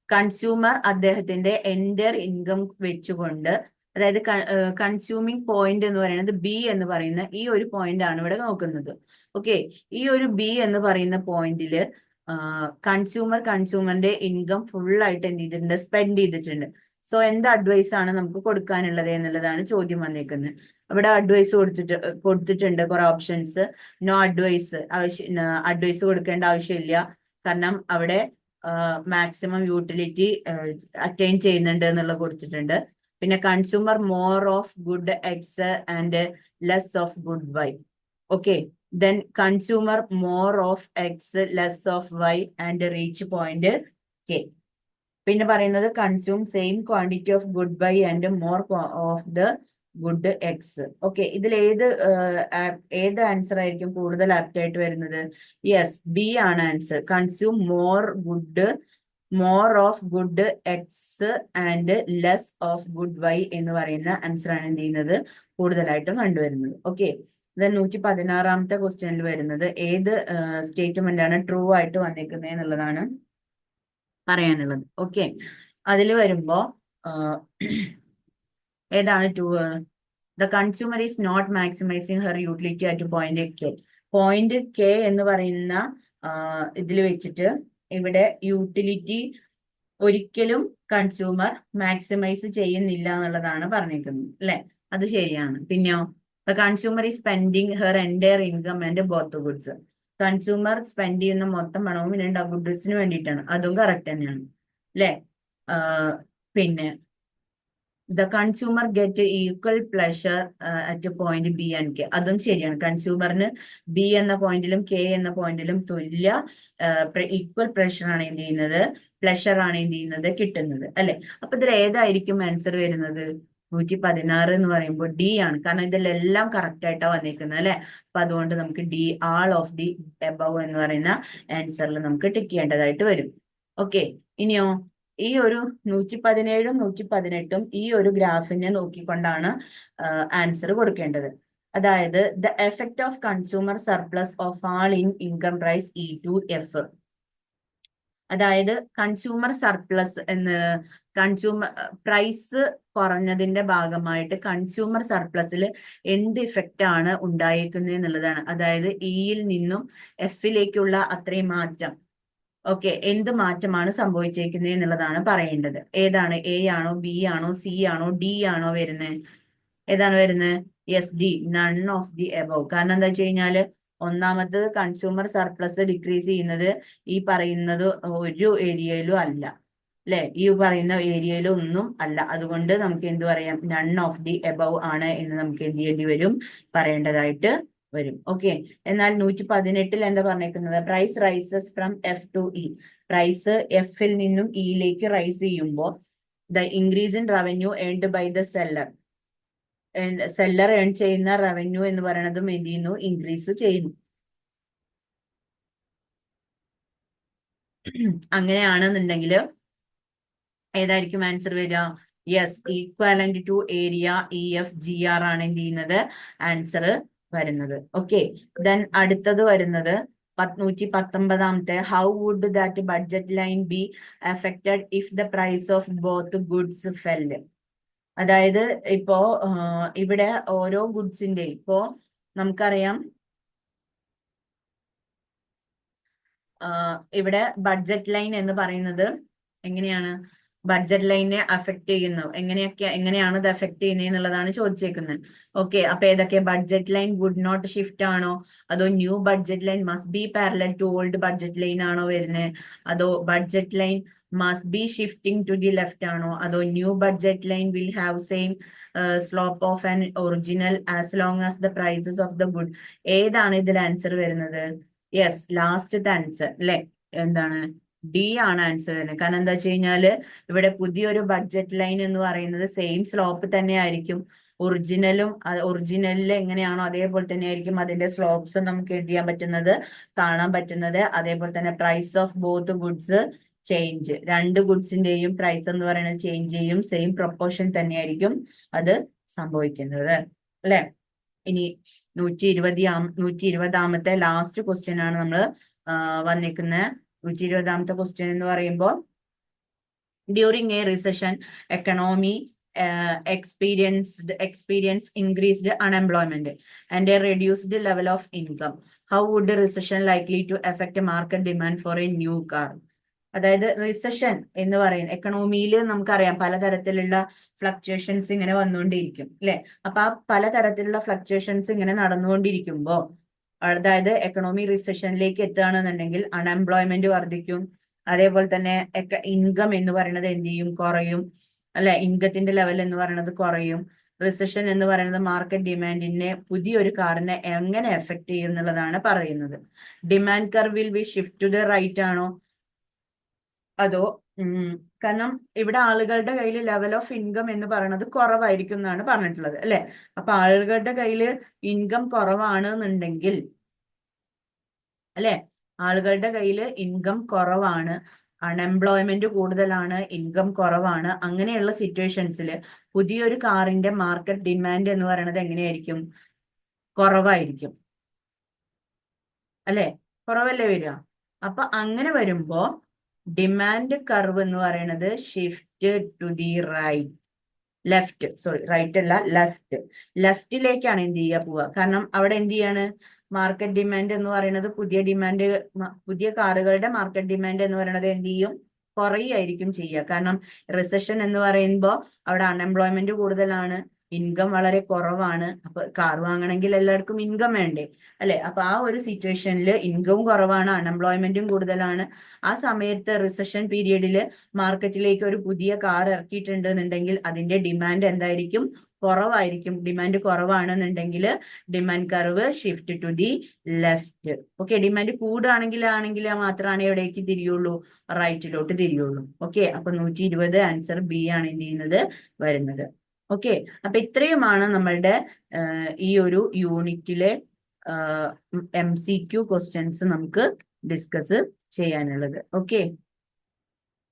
S1: കൺസ്യൂമർ അദ്ദേഹത്തിന്റെ എൻറ്റയർ ഇൻകം വെച്ചുകൊണ്ട്, അതായത് കൺസ്യൂമിങ് പോയിന്റ് എന്ന് പറയുന്നത് ബി എന്ന് പറയുന്ന ഈ ഒരു പോയിന്റ് ആണ് ഇവിടെ നോക്കുന്നത്. ഓക്കെ, ഈ ഒരു ബി എന്ന് പറയുന്ന പോയിന്റില് കൺസ്യൂമറിന്റെ ഇൻകം ഫുൾ ആയിട്ട് എന്ത് ചെയ്തിട്ടുണ്ട്, സ്പെൻഡ് ചെയ്തിട്ടുണ്ട്. സോ എന്ത് അഡ്വൈസ് ആണ് നമുക്ക് കൊടുക്കാനുള്ളത് എന്നുള്ളതാണ് ചോദ്യം വന്നേക്കുന്നത്. അവിടെ അഡ്വൈസ് കൊടുത്തിട്ടുണ്ട് കുറെ ഓപ്ഷൻസ്. നോ അഡ്വൈസ്, അഡ്വൈസ് കൊടുക്കേണ്ട ആവശ്യമില്ല, കാരണം അവിടെ മാക്സിമം യൂട്ടിലിറ്റി അറ്റൈൻ ചെയ്യുന്നുണ്ട് എന്നുള്ളത് കൊടുത്തിട്ടുണ്ട്. പിന്നെ consumer more of good X and less of good Y. Okay, then consumer more of X less of Y and reach point K. പിന്നെ പറയുന്നത് consume same quantity of good Y and more of the good X. Okay, ഇതിൽ ഏത് answer ആയിരിക്കും കൂടുതൽ apt ആയിട്ട് വരുന്നത്? Yes, B ആണ് answer. Consume more of good X and less of good Y എന്ന് പറയുന്ന ആൻസർ ആണ് എന്ത് ചെയ്യുന്നത്, കൂടുതലായിട്ടും കണ്ടുവരുന്നത്. ഓക്കെ, ഇത് 116ാമത്തെ ക്വസ്റ്റ്യനിൽ വരുന്നത് ഏത് സ്റ്റേറ്റ്മെന്റ് ആണ് ട്രൂ ആയിട്ട് വന്നിരിക്കുന്നത് എന്നുള്ളതാണ് പറയാനുള്ളത്. ഓക്കെ, അതിൽ വരുമ്പോ ഏതാണ് two? The consumer is not maximising her utility at point K. Point K എന്ന് പറയുന്ന ഇതിൽ വെച്ചിട്ട് ഇവിടെ യൂട്ടിലിറ്റി ഒരിക്കലും കൺസ്യൂമർ മാക്സിമൈസ് ചെയ്യുന്നില്ല എന്നുള്ളതാണ് പറഞ്ഞിരിക്കുന്നത് അല്ലെ, അത് ശരിയാണ്. പിന്നെയോ, the consumer is spending her entire income and both goods. Consumer spend ചെയ്യുന്ന മൊത്തം പണവും പിന്നെ ഗുഡ്സിന് വേണ്ടിയിട്ടാണ്, അതും കറക്റ്റ് തന്നെയാണ് അല്ലെ. പിന്നെ the consumer get equal pleasure at point B and K, അതും ശരിയാണ്. കൺസ്യൂമറിന് ബി എന്ന പോയിന്റിലും കെ എന്ന പോയിന്റിലും തുല്യ ഈക്വൽ പ്ലഷർ ആണ് എന്ത് ചെയ്യുന്നത്, കിട്ടുന്നത് അല്ലെ. അപ്പൊ ഇതിൽ ഏതായിരിക്കും ആൻസർ വരുന്നത്? 116 എന്ന് പറയുമ്പോൾ ഡി ആണ്, കാരണം ഇതിലെല്ലാം കറക്റ്റ് ആയിട്ടാണ് വന്നിരിക്കുന്നത് അല്ലെ. അപ്പൊ അതുകൊണ്ട് നമുക്ക് D, all of the above എന്ന് പറയുന്ന ആൻസറിൽ നമുക്ക് ടിക്ക് ചെയ്യേണ്ടതായിട്ട് വരും. ഓക്കെ, ഇനിയോ ഈ ഒരു 117ഉം 118ഉം ഈ ഒരു ഗ്രാഫിനെ നോക്കിക്കൊണ്ടാണ് ആൻസർ കൊടുക്കേണ്ടത്. അതായത് the effect of consumer surplus of all in income price E to F. അതായത് കൺസ്യൂമർ സർപ്ലസ് കൺസ്യൂമർ പ്രൈസ് കുറഞ്ഞതിന്റെ ഭാഗമായിട്ട് കൺസ്യൂമർ സർപ്ലസിൽ എന്ത് ഇഫക്റ്റ് ആണ് ഉണ്ടായിരിക്കുന്നത് എന്നുള്ളതാണ്. അതായത് ഇയിൽ നിന്നും എഫിലേക്കുള്ള അത്രയും മാറ്റം. ഓക്കെ, എന്ത് മാറ്റമാണ് സംഭവിച്ചിരിക്കുന്നത് എന്നുള്ളതാണ് പറയേണ്ടത്. ഏതാണ്, എ ആണോ, ബി ആണോ, സി ആണോ, ഡി ആണോ വരുന്നത്? ഏതാണ് വരുന്നത്? Yes, D, none of the above. കാരണം എന്താ വെച്ച് കഴിഞ്ഞാല് ഒന്നാമത്തത് കൺസ്യൂമർ സർപ്ലസ് ഡിക്രീസ് ചെയ്യുന്നത് ഈ പറയുന്നത് ഒരു ഏരിയയിലും അല്ല അല്ലെ, ഈ പറയുന്ന ഏരിയയിലും ഒന്നും അല്ല. അതുകൊണ്ട് നമുക്ക് എന്ത് പറയാം, നൺ ഓഫ് ദി എബവ് ആണ് എന്ന് നമുക്ക് എന്ത് ചെയ്യേണ്ടി വരും, പറയേണ്ടതായിട്ട് വരും. ഓക്കെ, എന്നാൽ 118ൽ എന്താ പറഞ്ഞേക്കുന്നത്? Price rises from F to E. Price എഫിൽ നിന്നും ഇയിലേക്ക് റൈസ് ചെയ്യുമ്പോൾ the increase in revenue earned by the seller earn ചെയ്യുന്ന റവന്യൂ എന്ന് പറയുന്നതും എന്ത് ചെയ്യുന്നു, ഇൻക്രീസ് ചെയ്യുന്നു. അങ്ങനെയാണെന്നുണ്ടെങ്കിൽ ഏതായിരിക്കും ആൻസർ വരിക? Yes, equivalent to area E F G R ആണ് എന്ത് ചെയ്യുന്നത്, ആൻസർ വരുന്നത്. ഓക്കെ, ദെൻ അടുത്തത് വരുന്നത് 119ാമത്തെ. How would that budget line be affected if the price of both goods fell. അതായത് ഇപ്പോ ഇവിടെ ഓരോ ഗുഡ്സിന്റെ ഇപ്പോ നമുക്കറിയാം ഇവിടെ ബഡ്ജറ്റ് ലൈൻ എന്ന് പറയുന്നത് എങ്ങനെയാണ്, ബഡ്ജറ്റ് ലൈനെ അഫക്ട് ചെയ്യുന്നു, എങ്ങനെയാണ് ഇത് അഫക്ട് ചെയ്യുന്നത് എന്നുള്ളതാണ് ചോദിച്ചേക്കുന്നത്. ഓക്കെ, അപ്പൊ ഏതൊക്കെ? Budget line would not shift ആണോ, അതോ new budget line must be parallel to old budget line ആണോ വരുന്നത്, അതോ budget line must be shifting to the left ആണോ, അതോ new budget line will have same slope of an original as long as the prices of the good. ഏതാണ് ഇതിൽ answer വരുന്നത്? Yes, ലാസ്റ്റത്തെ answer അല്ലെ. എന്താണ് ഡി ആണ് ആൻസർ വരുന്നത്. കാരണം എന്താ വെച്ച് കഴിഞ്ഞാല് ഇവിടെ പുതിയൊരു ബഡ്ജറ്റ് ലൈൻ എന്ന് പറയുന്നത് സെയിം സ്ലോപ്പ് തന്നെ ആയിരിക്കും. ഒറിജിനലിൽ എങ്ങനെയാണോ അതേപോലെ തന്നെ ആയിരിക്കും അതിന്റെ സ്ലോപ്സ് നമുക്ക് എന്ത് ചെയ്യാൻ പറ്റുന്നത്, കാണാൻ പറ്റുന്നത്. അതേപോലെ തന്നെ price of both goods change, രണ്ട് ഗുഡ്സിന്റെയും പ്രൈസ് എന്ന് പറയുന്നത് ചേഞ്ച് ചെയ്യും. സെയിം പ്രൊപ്പോർഷൻ തന്നെയായിരിക്കും അത് സംഭവിക്കുന്നത്, അല്ലെ? ഇനി 120ാമത്തെ ലാസ്റ്റ് ക്വസ്റ്റ്യൻ ആണ് നമ്മൾ വന്നിരിക്കുന്നത്. 120ാമത്തെ ക്വസ്റ്റ്യൻ എന്ന് പറയുമ്പോൾ during A recession economy experience increased unemployment and a reduced level of income. How would the recession likely to affect market demand for a new car? അതായത് റിസഷൻ എന്ന് പറയുന്നത് എക്കണോമിയിൽ നമുക്കറിയാം പലതരത്തിലുള്ള ഫ്ലക്ച്വേഷൻസ് ഇങ്ങനെ വന്നുകൊണ്ടിരിക്കും, അല്ലെ? അപ്പൊ ആ പലതരത്തിലുള്ള ഫ്ലക്ച്വേഷൻസ് ഇങ്ങനെ നടന്നുകൊണ്ടിരിക്കുമ്പോ, അതായത് എക്കണോമി റിസഷനിലേക്ക് എത്തുകയാണെന്നുണ്ടെങ്കിൽ അൺഎംപ്ലോയ്മെന്റ് വർദ്ധിക്കും. അതേപോലെ തന്നെ ഇൻകം എന്ന് പറയുന്നത് എന്ത് ചെയ്യും, കുറയും, അല്ലെ? ഇൻകത്തിന്റെ ലെവൽ എന്ന് പറയുന്നത് കുറയും. റിസഷൻ എന്ന് പറയുന്നത് മാർക്കറ്റ് ഡിമാൻഡിനെ, പുതിയൊരു കാറിനെ എങ്ങനെ എഫക്ട് ചെയ്യും എന്നുള്ളതാണ് പറയുന്നത്. Demand curve will be shift to the right ആണോ അതോ കാരണം ഇവിടെ ആളുകളുടെ കയ്യിൽ ലെവൽ ഓഫ് ഇൻകം എന്ന് പറയുന്നത് കുറവായിരിക്കും എന്നാണ് പറഞ്ഞിട്ടുള്ളത്, അല്ലെ? അപ്പൊ ആളുകളുടെ കയ്യിൽ ഇൻകം കുറവാണ് എന്നുണ്ടെങ്കിൽ, അല്ലെ, ആളുകളുടെ കയ്യിൽ ഇൻകം കുറവാണ്, അൺഎംപ്ലോയ്മെന്റ് കൂടുതലാണ്, ഇൻകം കുറവാണ്, അങ്ങനെയുള്ള സിറ്റുവേഷൻസിൽ പുതിയൊരു കാറിന്റെ മാർക്കറ്റ് ഡിമാൻഡ് എന്ന് പറയുന്നത് എങ്ങനെയായിരിക്കും, കുറവായിരിക്കും, അല്ലെ? കുറവല്ലേ വരിക. അപ്പൊ അങ്ങനെ വരുമ്പോ ഡിമാൻഡ് കർവ് എന്ന് പറയുന്നത് ഷിഫ്റ്റ് ടു ദി റൈറ്റ് അല്ല, ലെഫ്റ്റിലേക്കാണ് എന്ത് ചെയ്യുക, പോവുക. കാരണം അവിടെ എന്ത് ചെയ്യാണ്, മാർക്കറ്റ് ഡിമാൻഡ് എന്ന് പറയുന്നത് പുതിയ കാറുകളുടെ മാർക്കറ്റ് ഡിമാൻഡ് എന്ന് പറയുന്നത് എന്ത് ചെയ്യും, കുറയായിരിക്കും ചെയ്യുക. കാരണം റിസഷൻ എന്ന് പറയുമ്പോൾ അവിടെ അൺഎംപ്ലോയ്മെന്റ് കൂടുതലാണ്, ഇൻകം വളരെ കുറവാണ്. അപ്പൊ കാർ വാങ്ങണമെങ്കിൽ എല്ലാവർക്കും ഇൻകം വേണ്ടേ, അല്ലെ? അപ്പൊ ആ ഒരു സിറ്റുവേഷനിൽ ഇൻകവും കുറവാണ്, അൺഎംപ്ലോയ്മെന്റും കൂടുതലാണ്. ആ സമയത്ത് റിസഷൻ പീരീഡില് മാർക്കറ്റിലേക്ക് ഒരു പുതിയ കാർ ഇറക്കിയിട്ടുണ്ട് എന്നുണ്ടെങ്കിൽ അതിന്റെ ഡിമാൻഡ് എന്തായിരിക്കും, കുറവായിരിക്കും. ഡിമാൻഡ് കുറവാണെന്നുണ്ടെങ്കിൽ demand curve shift to the left. Okay, demand കൂടുകയാണെങ്കിൽ മാത്രമാണ് എവിടേക്ക് തിരിയുള്ളൂ, റൈറ്റിലോട്ട് തിരിയുള്ളൂ. ഓക്കെ, അപ്പൊ 120 ആൻസർ ബി ആണ് എന്ത് ചെയ്യുന്നത്, വരുന്നത്. ഓക്കെ, അപ്പൊ ഇത്രയുമാണ് നമ്മളുടെ ഈ ഒരു യൂണിറ്റിലെ MCQ ക്വസ്റ്റ്യൻസ് നമുക്ക് ഡിസ്കസ് ചെയ്യാനുള്ളത്. ഓക്കെ.